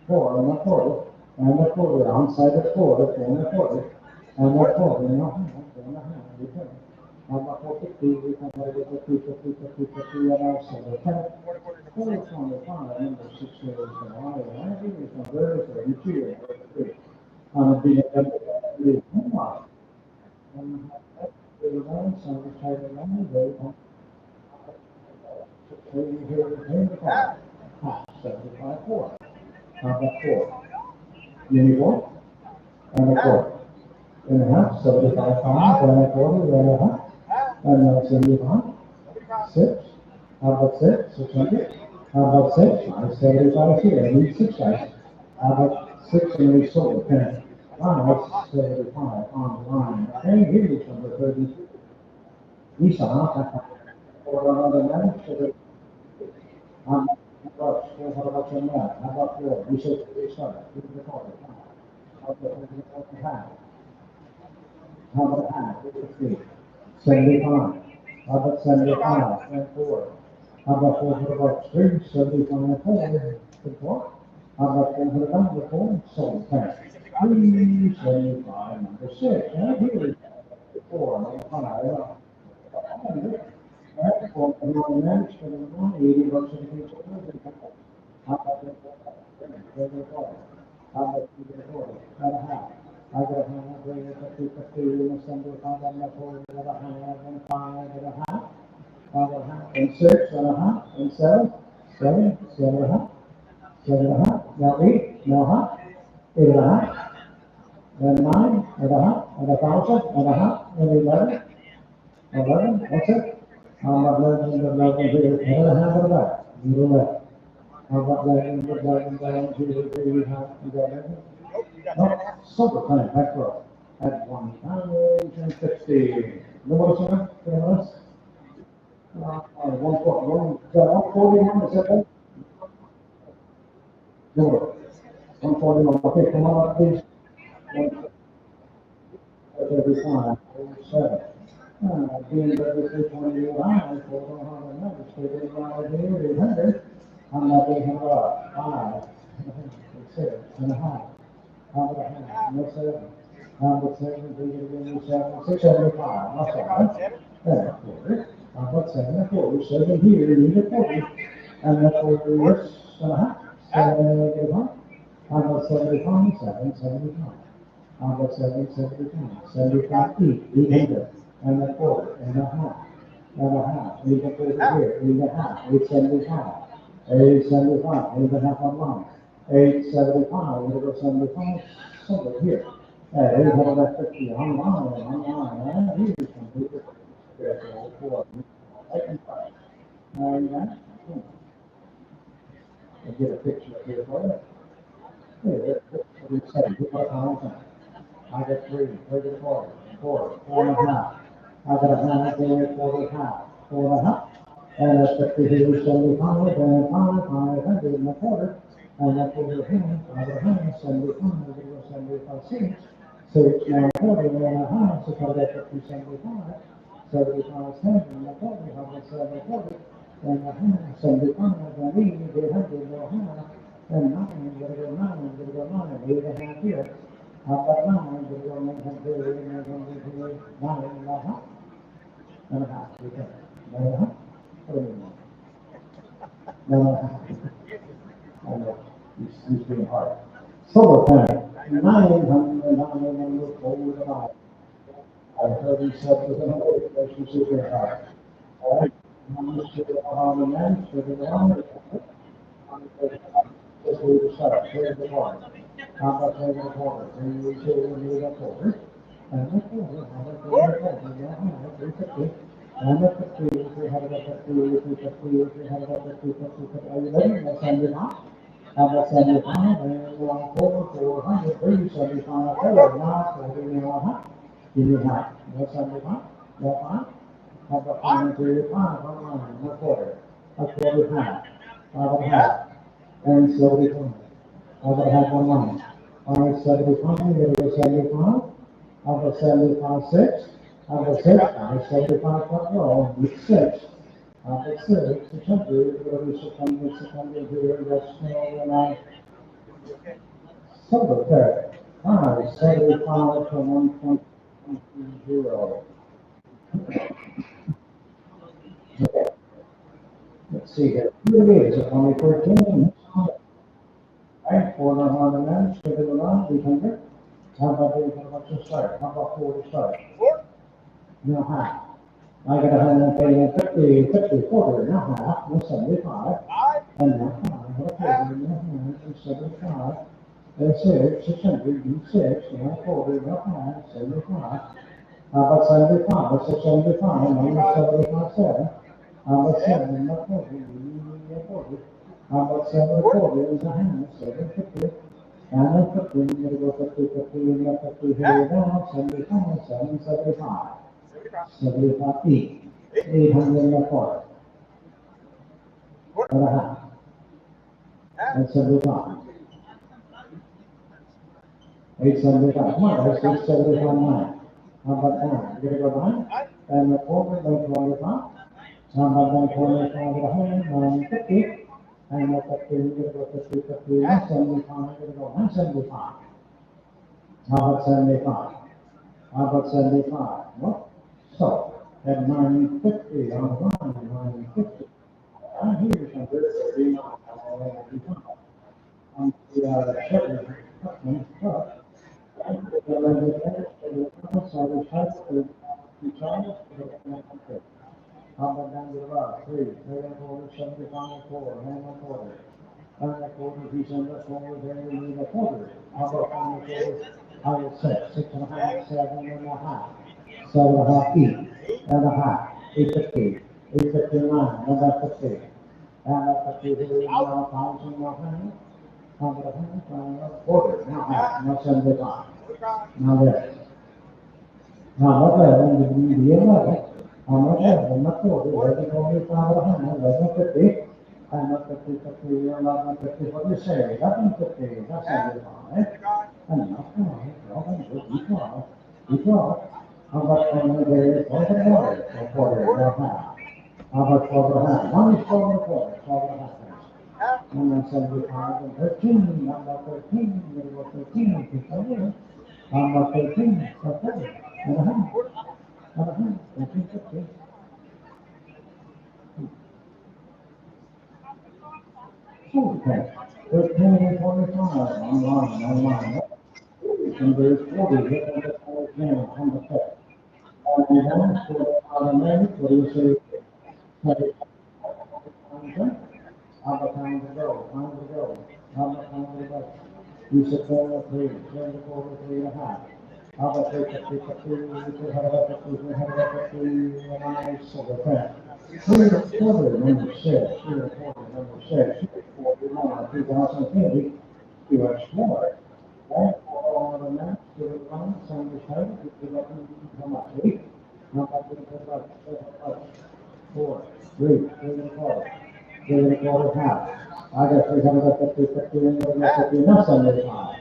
4, and a quarter, and a quarter, outside the quarter, 4 and a quarter, and a quarter, and a half, and a half, return. And a 450, we can have it 50, 50, 50, 50, and also the 10. 425, number 6 years, and I, and I think it's a very, 32, 33. And being a very, and the one, so we try to run the way, so you hear the pain of the car. 75, 4. How about 4? Uniform, and a quarter. And a half, 75 pounds, and a quarter, and a half, and now 75, 6, how about 6, 600, how about 6, 75 here, I need 6 guys, how about 6, and we sold 10, wow, 75 on the line, and here is number 32, Lisa, for another man, so how about your man, how about 4, we said 3 started, 3 to the quarter, how about half, how about half, 50, 75, how about 75, and 4, how about 4 75, 4, 4, how about 4, 4, 10, 375, number 6, and here is 4, number 5, that's for everyone managed for the one, 80 bucks a piece. How about the how about the quarter? Got a half. I got a hand, bring it to 50, and send it on the quarter, got a hand, and 5, and a half. I got a half, and 6, and a half, and 7, 7, 7 and a half, 7 and a half, now 8, now half, 8 and a half, and 9, and a half, and 1,000, and a half, and 11, 11, that's it. How about 11, here, and a half of that, you do that. How about 11, 11, here, you have, you got everything? No, super plan, back row. At 1,050. No more, sir? Anyone else? 141, is that 141, is that it? No, 141, okay, come on up, please. 35, 07. Being registered 29, for 100, stated around here, 800. I'm not taking up, 5, 6 and a half. How about a half? No 7. How about 7, 7, 675, that's all right. And a quarter. How about 7 and a quarter? 7 here, you need a quarter. And a quarter, yes, and a half. 75. How about 75, 7, 75. How about 7, 75, 75 each, 800, and a quarter, and a half, and a half, 8 and 40 here, 8 and a half, 875, 875, 8 and a half on line, 875, we're going to go 75, somewhere here, 850 on line, and here's some people. There's all 4, and 5, and that, I'll get a picture here for you. Here, we say, we got all time. I got 3, 3 to 4, 4, 4 and a half. I got a hand there, 4 and a half, 4 and a half. And that's 50 here, 75, and 5, 500 and a quarter. And that's over here, I got a hand, 75, 75 cents. So it's now a quarter and a half, so I got 50, 75, 75 cents and a quarter, how about 7 and a quarter? And a half, 75, and 800, no half. And 9, gotta go 9, gotta go 9, 8 and a half here. How about 9, gotta go 9 and 3, 9 and a half. And a half, okay. 9 and a half. What do you mean? 9 and a half. I know, he's being hard. Solar panel, 900, 4 I heard he said with an old relationship in heart. All right, how much do you want to manage for the honor? Just leave the shut, clear the water. How about clear the water? And we say we need a quarter. And the quarter, how about clear the water? Yeah, how about 350? And the 50, if we have about 50, if we 50, if we have about 50, 50, 50. Are you ready? Let's send it out. How about 75? And we're on 4, 400, 375, 4, now, 40, now, Give me half. No 75. No 5. How about 5 on line? No quarter. A quarter half. How about half? And 75. How about half on line? All right, 75. You're going to go 75. How about 75 6? How about 6? All right, 75 front row. 6. How about 6? 600. Whatever 600, 600 here. That's and I. Silver third. All right, 75 to 1.0. Okay. Let's see here. Here it is. Only 14. Right, 400 minutes. Give it a run. 800. How about the how much to start? How about 4 to start? No half. I got 150, 50, quarter, no half, no 75. And now 5. Okay, no half, and 75. And 6, 600, and 6, no quarter, no half, 75. How about 75? What's 675? Minus 75, 7. How about 7? No quarter, no quarter. How about 7 quarter is a half, 750. And then 50, you're going to go 50, 50, and then 50 here down, 75, 7, 75. 75 feet. 800 and a quarter. And a half. And 75. 875. Come on, guys, 675 9. How about 9? You're going to go 9? And the quarter, then 25. How about then 25 and a half, 950. And the 50, you're going to go 50, 50, 175. You're going to go 175. How about 75? How about 75? What? So, at 950 on the line, 950. I hear you some good thirty on the shepherd. How about down to the bottom? 3, 3 and a quarter, 75 and 4, hand and quarter. And a quarter, piece and a quarter, there you need a quarter. How about 5 and a quarter? How about 6, 6 and a half, 7 and a half. 7 and a half feet, and a half, 850, 859, and that's 50. And that's 50 here, now 1,000, now half. How about a half, a quarter, now half, now 75. Now there. Now what level did we be in level? How much level? Not 40, whether 25 or 100, whether 50. And not 50, 50, 11, 50, what do you say? 11, 50, that's 75. And now 5, 12, each one, each one. How about 20 there, 12 and a quarter, a quarter, now half. How about 12 and a half? One is 12 and a quarter, 12 and a half. And then 75 and 13, how about 13? You're going to go 13, keep on here. How about 13? A quarter, and a half. And a half, 13, 15. Okay, 13 and 25, online. And there's 40, hit on the 14, on the fifth. And then, for automatic, what do you say? How about time to go? Time to go. How about time to go? You said 4 3, 3 and a half. How about 3, 50, 50, you had about 50, you had about 50, and I said the 10. 3 quarter, number 6, 3 quarter, number 6, 3 quarter, number 2020, to explore. Right? All the maps, to the line, some of the title, to the how much? 8? How about the 4, 3, 3 and a quarter. 3 and a quarter half. I got 350, 50, and 50, not 75.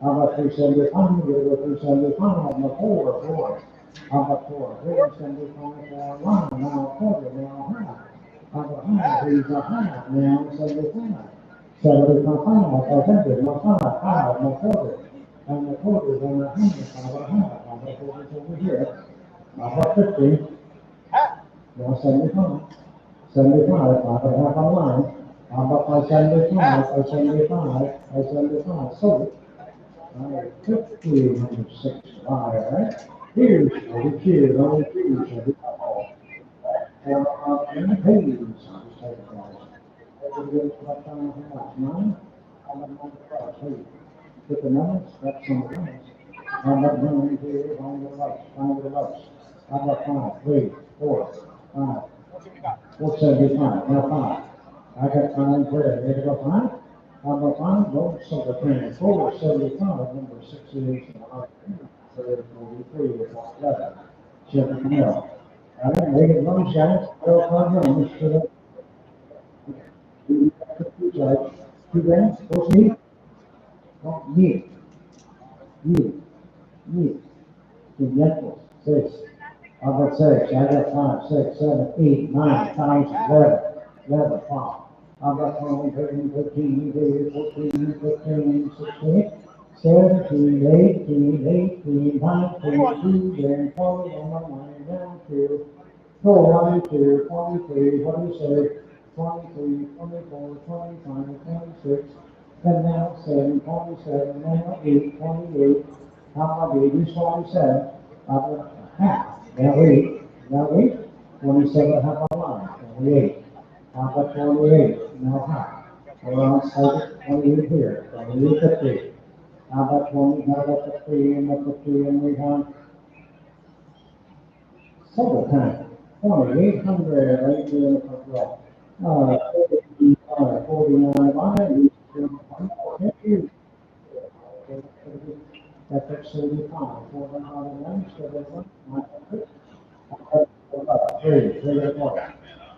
How about 375? You're going to go 375, no 4. How about 4? 375, 4, 1, now a quarter, now a half. How about half? 3's a half, now 75. 75, 500, no 5, no quarter. And the quarter is on a half, how about a half? How about 40 over here? How about 50? Now 75. 75, I have a line. How about 75, 75, so, 50, number 6, right? Here's the kid, only 2, so the couple. And the page, what time is it? 9? I'm at 9 hey, put the numbers, that's on the numbers. I'm at 9 here, on the lights. How about 5, 3, 4, 5. 475, now 5. I got 5 there. Ready to go 5? How about 5? Go, so the 475, number 6 is 43 or 47. Chip and mill. All right, make it one shot. Go on home. Two grams. What's meat? Oh, meat. Meat. Two nickels. 6. How about 6? I got 5, 6, 7, 8, 9, 10, 11, 12. How about 12, 13, 14, 16, 17, 18, 19, 20, 21, 22, 22, 23, what do you say? 23, 24, 25, 26, and now 7, 27, now 8, 28. How about 8 is 27? How about half? Now 8, 27, how about 9? 28. How about 28? Now half. Well, I'll take 28 here, 28, 50. How about 20, how about 50, and the 50, and we have several times. 2,800 right here in the front row. 49, 100, that's 35, 400, 3,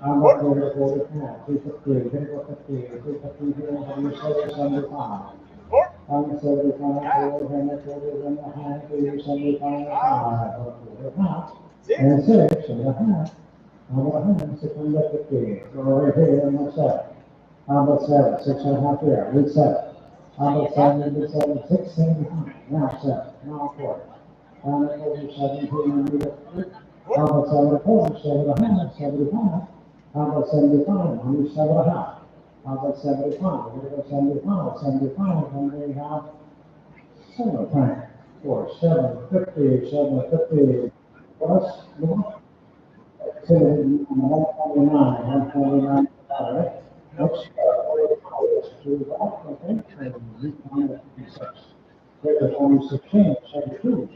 I'm up here to 45, 350, 350, 350, 75. I'm 75, 400, 40 and a half, 75, and 6 and a half. How about 650? So right here in the 7. How about 7? 6 and a half here. Lead 7. How about 7? Lead 7. 6 75. Now 7. Now 4. Down at 47. How about 74? 7 and a half. 75. How about 75? Only 7 and a half. How about 75? What about 75? 75. And we have 7 times. 4. 750. 750. Plus 149, 149, let's do that, okay, there's a 26 72.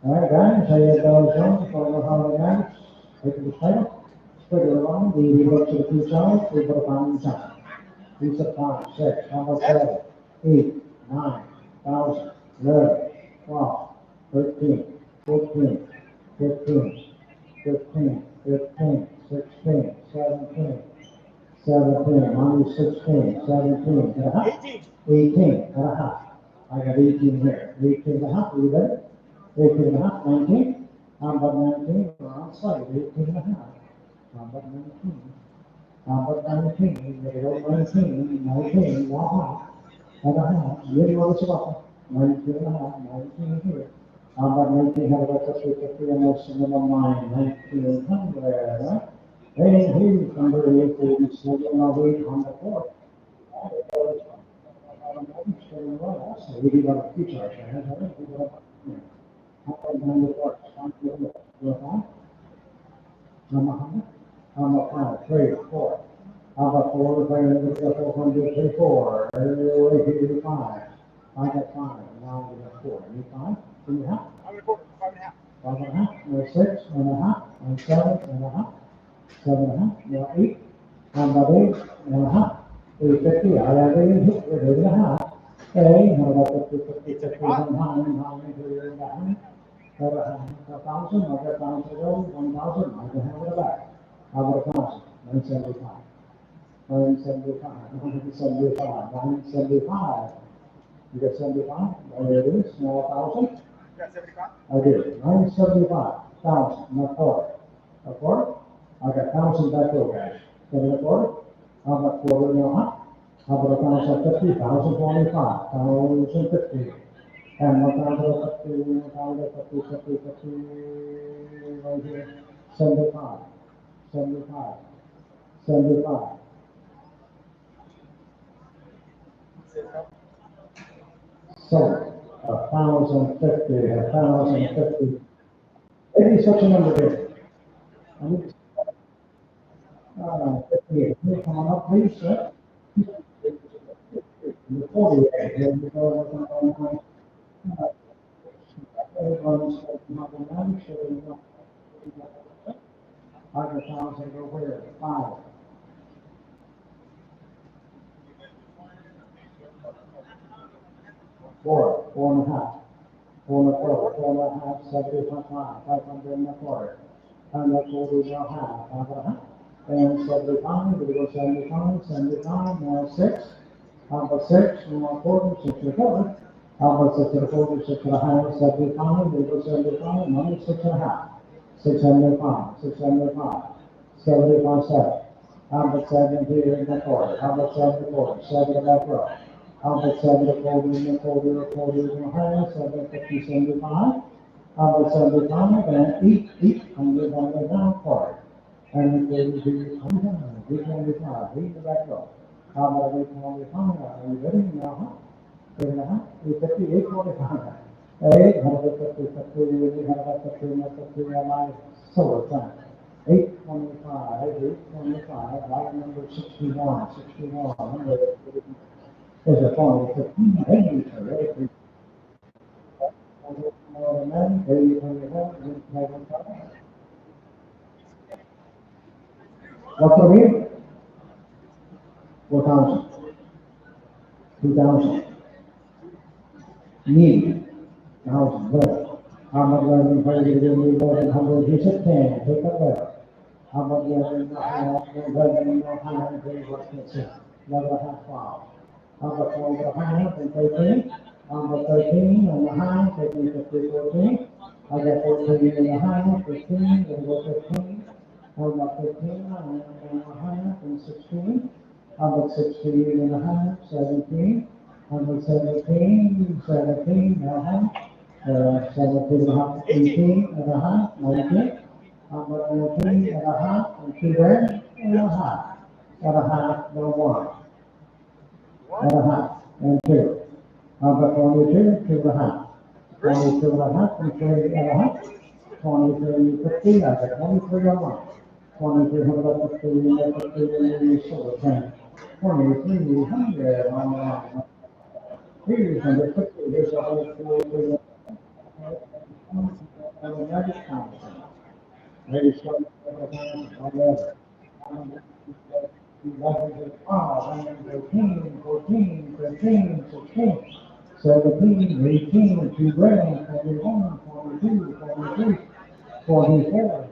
All right, guys, I have those on for the holiday guys. Take the title, spread it along, we look to the two sides, we put it on the side. These are 5, 6, how about 7, 8, 9, 1,000, 11, 12, 13, 14, 15, 15, 16, 17, only 16, 17, and a half, 18 and a half. I got 18 here, 18 and a half, are you ready? 18 and a half, 19, how about 19, we're outside, 18 and a half, how about 19, how about 19, we go 19, 19, one half, and a half, you know what's about, 19 and a half, 19 here. How about 1900, 50, almost number 9, 1900, right? Hey, here's number 8, 47, or 8 on the 4th. So we did our feature, right? How about number 4? Number 5, 3, 4. How about 4, 400, 3, 4. Right here, 5. I got 5, now we got 4. You 5? Do you have? I'm going to go 5.5. 5.5, no 6 and a half, and 7 and a half, 7 and a half, no 8, how about 8 and a half, 850, I have 8 and a half, okay, how about 50, 50, 100, here and behind, 1,000, I got 1,000 to go, 1,000, I can have it back, how about 1,000, 975, 975, 975, 975, you got 75, there it is, now 1,000. You got 75? I did. 975,000, not 4. A 4? I got 1,000 back there, guys. 7 a 4? How about 4 in a half? How about 1,050, 1,025, 1,050? And 1,050, 1,050, 50, right here. 75, 75, 75. So, 1,050, 1,050. Maybe such a number there. I need to, 58. Can you come on up, please, sir? 48. Here we go. Everyone's number 9, showing up. 100,000 go where? 5. 4, 4 and a half. 4 and a quarter, 4.5, 500 and a quarter, 140 and a half, 5 and 75, we go 75, 75, now 6, how about 6, now 40, 6 and a quarter, how about 6 and a quarter, 6 and a half, 75, we go 75, now 6 and a half, 675, 675, 75, 7. How about 70 and a quarter? How about 7 and a quarter? 7 and a quarter. How about 7 and a quarter and a quarter, a quarter and a half, 750, 75. How about 75 and each 100 down quarter. And then we do 325, 3 the back row. How about 825? Are you ready? Now, 8.5, 850, 845. 850, 850, my solar time. 825, 825, line number 61, 61. Is a phone, 15, 80, what's the name? 4,000, 2,000. Need, 1,000, better. How much learning for you to do more than 100? You said 10, take a better. How much learning no higher, no higher, what can say? Level half wow. How about 113? How about 13 and a high, 13, 15, 14. I got 14 and a high, 15, then go 15. How about 15 and a high, and 16. How about 16 and a high, 17. How about 17, 17 and a high, 17 and a half, 18 and a half, 19. How about 19 and a half, and 2 there, and a half, no 1. And a half, and 2. How about 22, 2 and a half. 22 and a half, and 3 and a half. 23, 50, I got 23 on 1. 23, how about 50, and 50, so the same. 2300 on 1. 350, there's a whole 4, maybe 13, 14, 15, 16, 17, 18, 2 grand, 21, 22, 23, 24,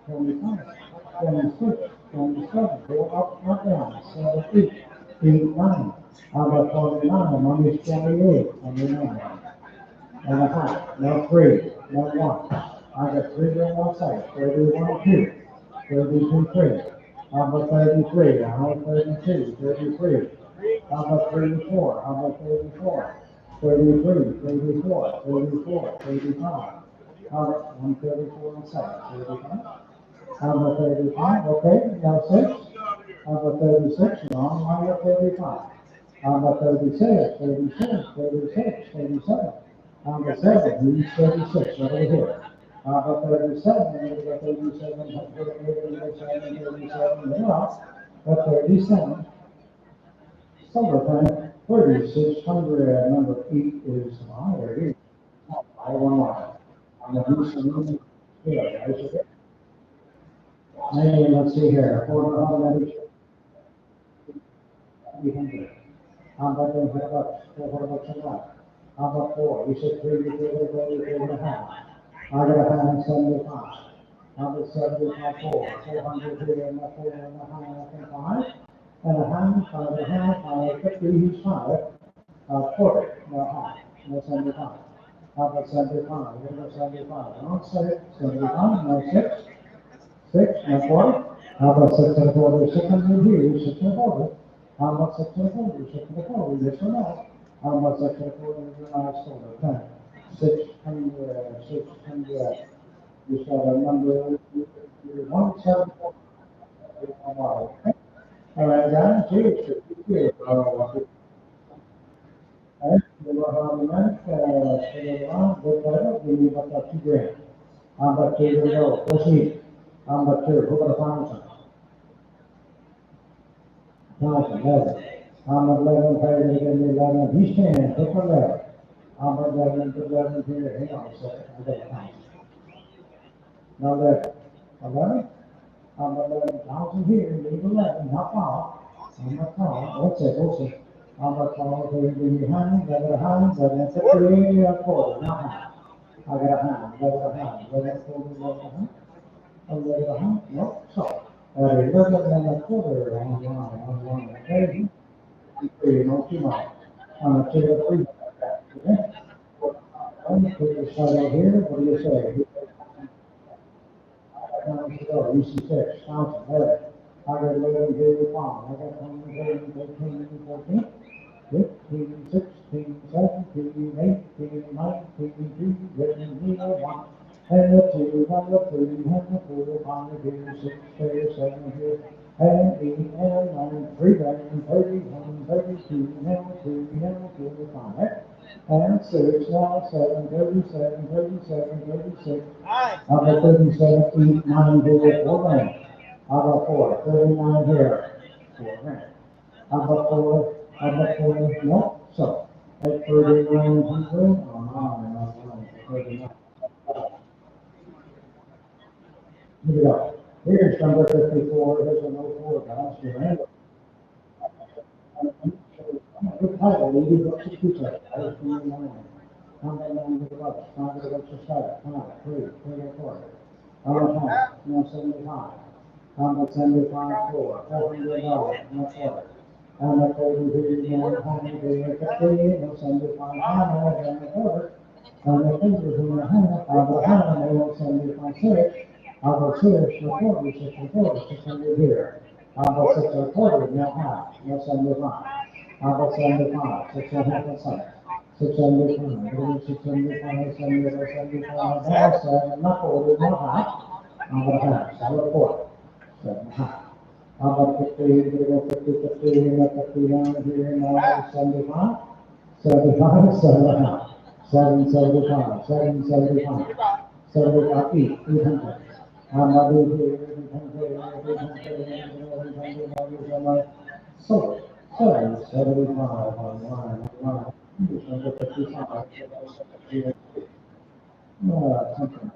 25, 26, 27, go up, not down, 78, 89, how about 49, money's 28, 29, and a half, no 3, no 1, I got 3 on one side, 31, 2, 32, 3. How about 33? How about 32? 33. How about 34? How about 34? 33, 34, 34, 35. How about 134 on side? 35. How about 35? Okay, now 6. How about 36? Wrong. How about 35? How about 36? 36, 36, 37. How about 7? He's 36 over here. How about 37? And we got 37, 37, 37, well, that's 37. Summertime, 3,600, number 8 is higher. I want to, I'm going to do some here, guys, okay? Hey, let's see here, 400, 800. How about them, what about some more? How about 4? You said 3 and a half. I got 175. How about 75, 400 here and a 4 and a half and 5. And a half, 5 and a half, 50, he's 5. 40, no half, no 75. How about 75? What about 75? No 6, 75, no 6. 6, no 40. How about 6 and a quarter? 600 here, 6 and a quarter. How about 6 and a quarter? 6 and a quarter, yes or no? How about 6 and a quarter? Nice quarter, 10. 600, 600. You said a number 174. Okay. All right, guys, here's the give me about 2 grand. How about 2 to go? What's neat? How about 2? Who got a 1,000? 1,000, 11. How about 11? Pay to give me 11. He's 10. Take 11. How about 11 to 11 here? Hang on a second. I got a 1,000. Now 11. 11? How about 11,000 here? Leave 11. Not far. I'm not far. What's it? What's it? How about all the way behind, level a hand, level a three, a quarter, now hand. I got a hand, level a hand, level a quarter, level a hand. A level a hand, no, so. A level and a quarter on one occasion. Three, no too much. On a two or three. Okay? Put the shuttle here, what do you say? UC6, Johnson, Harris. I got 11, David Farm. I got 1, 13, 14, 15, 16, 17, 18, 19, 2, 0, 1. And the 2, and the 3, and the 4, 5, 6, 7, 8, and 8, and 9, 3, and 31, 32, and 2, and 45. And 6, now 7, 37, 37, 36. I got 37, 8, 9, here, 4 grand. I got 4, 39 here, 4 grand. I got 4, no, so. At 3,900, oh, 39. Here we go. Here's number 54, here's a no 4, guys, remember. Good title, 80 bucks a piece, I was from your mind. How about 900 bucks, 500 bucks a set, 5, 3, 3 or 4. How about half, no 75. How about 75, 4, $400, no 4. How about 33, no 100, 50, no 75, how about a quarter? How about fingers in the hand, how about hand, no 75, 6. How about 6, no 40, 6 and 40, 600 here. How about 6 and a quarter, no half, no 75. How about 75, 6 and a half and 7. 675, 675, 75, 7, not 40, not half. How about half, 7 quarter, 7 half. How about 50, 50, 50, 51 here, now 75, 75, 7 half. 775, 775, 75, 800. How about here, 800, so, 775 on line. Number 55. Something.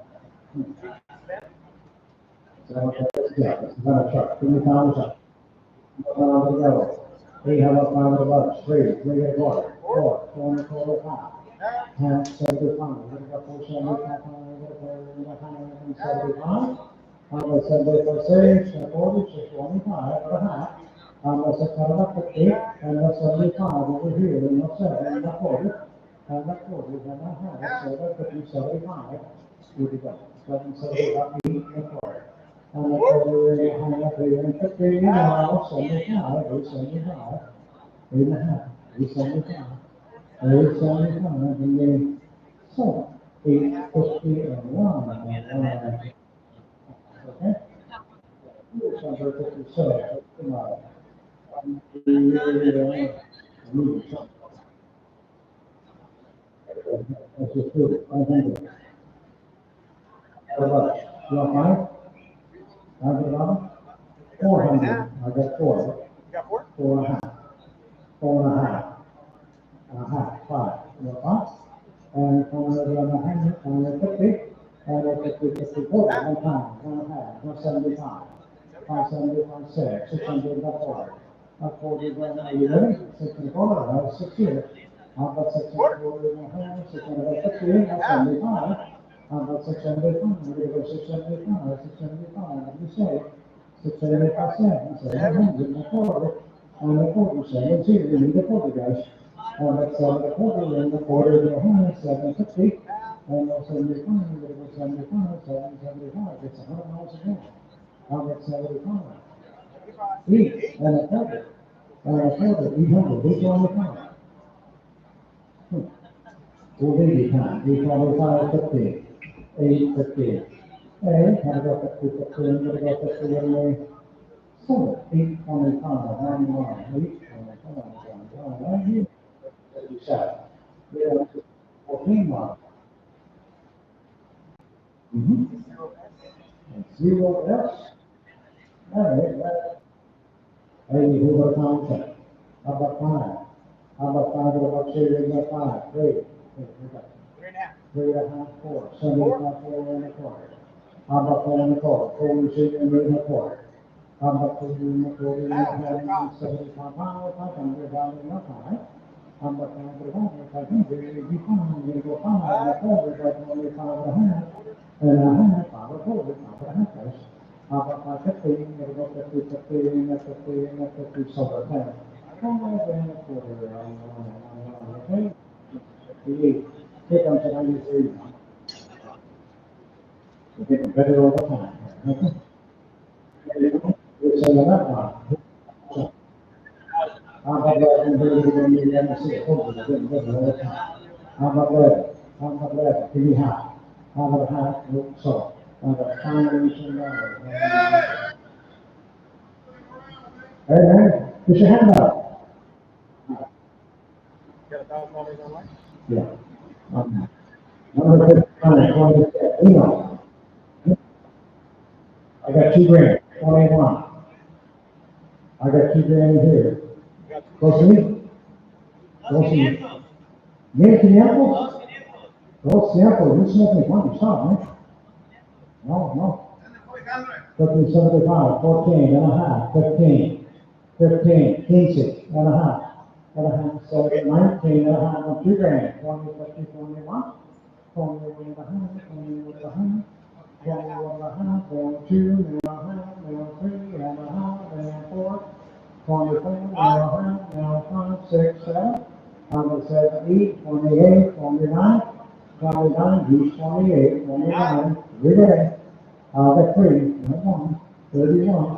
So, yeah, this is not a truck. Give me $1,000. Three, how about 500 bucks? 3 and a quarter, 4, 4 and a quarter, 5. Half 75. What about 475? 175. How about 75, 6, and 40, 625, and a half. How about 650, and that's 75 over here, and that's 7, and a quarter, and a quarter, and a half, 750, 75. Here we go. 775, 8 and a quarter. And a quarter, and a half, 3 and 50, now 75, 875, 8 and a half, 875, 875, and then 7, 850, and 1, okay? Here's number 57, come on. Let's just do it, 500. How about, you want 5? 500? 400, I got 4. You got 4? 4 and a half. 4 and a half. And a half, 5. You want 5? And 450, and 50, 1 pound, 1 and a half, 175. 575, 6, 600, got 4. Not 40, are you ready? 6 and a quarter, I have 6 here. How about 6 and a quarter, and a half, 650, that's 75. How about 675? We're gonna go 675, 675, what do you say? 675 cents, 700 and a quarter, and a quarter, 7 here, we need a quarter, guys. How about 7 and a quarter, and a quarter, and a half, 750, and 75, we're gonna go 75, 775, it's 100 miles a gallon. How about 75? 8 and a quarter, 800, 825. 480 times, 825, 50, 850. Hey, how about 50, 50, and what about 50, and 7, 825, 91, 825, 90, 57. Yeah, 14 miles. And 0 S. All right, hey, who got contact? How about 5? How about 5? What about 2? We got 5, 3. 3 and a half, 4. 75, 4 and a quarter. How about 4 and a quarter? 4 and 6 and 8 and a quarter. How about the 75 pounds, $500 enough, all right? How about the $100, I think they're gonna be fine, you're gonna go fine, and a quarter, that's only 5.5, and a half, 5 a quarter, 5.5, guys. How about my 50, you're gonna go 50, 50, so the 10. And a quarter, okay? 58, here comes the 93. We're getting better over time, okay? It's another one. How about that? And when you get to see it, oh, it's getting better all the time. How about that? How about that? Give me half. How about half? So, how about $5 Hey, man, put your hand up. Got $1,000 online? Yeah. Okay. Number 59, 26. You know, I got 2 grand, 21. I got 2 grand here. Go see? Go see. Bien, 500? Dos tiempos, you smoke me plenty, stop, man. No. 15, 75, 14 and a half, 15, 15, 15 and a half, 19 and a half, on 2 grand, 20, 50, 21, 21 and a half, 21 and a half, 21 and a half, and 2 and a half, and 3 and a half, and 4, 24 and a half, now 5, 6, 7, 7, 8, 28, 29, 29, he's 28, 29, every day. Got 3, 1, 31,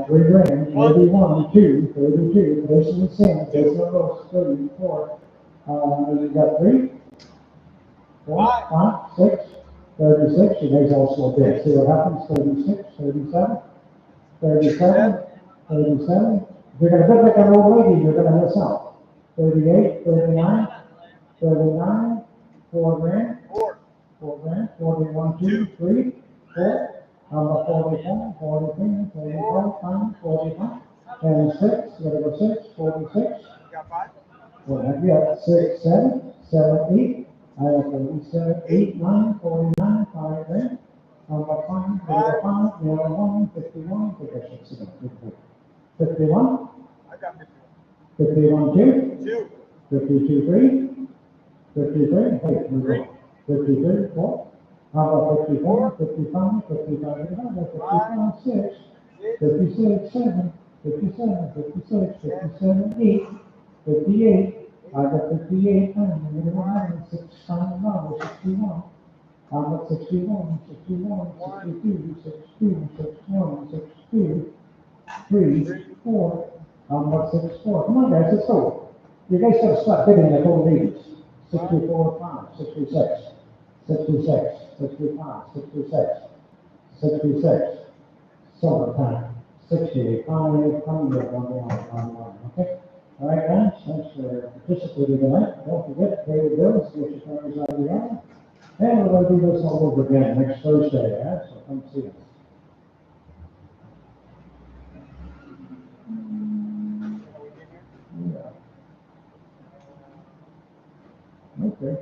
3 grand, 31, 2, 32, facing the sin, facing the roast, 34, you got 3, 4, 5, 6, 36, today's also a bit, see what happens, 36, 37, 37, 37, if you're gonna bid like an old lady, you're gonna miss out, 38, 39, 39, 4 grand, 4 grand, 41, 2, 3, 4, 44, 43, 44, 5, 45, and 6, you gotta go 6, 46. Got 5? Well, have you got 6, 7, 7, 8, I have 47, 8, 9, 49, 5 grand, 5, 5, 1, 51, take a 6 again, 51, I got 51, 2, 2. 52, 3, 53, hey, we go. 53, 4. How about 54, 55, 55, 55, 6, 56, 7, 57, 56, 57, 8, 58. I got 58, 9, 6 times $, 61. I got 61, 61, 62, 62, 61, 62, 3, 4. I'm about 64. Come on, guys, let's go. You guys gotta stop bidding like old ladies. 64, 5, 66, 66, 65, 66, 66, summertime, 68, 500, 1, okay? All right, guys, thanks for participating tonight. Don't forget to pay your bills, get your cars out of the yard. And we're gonna do this all over again next Thursday, so come see us. Yeah. Okay.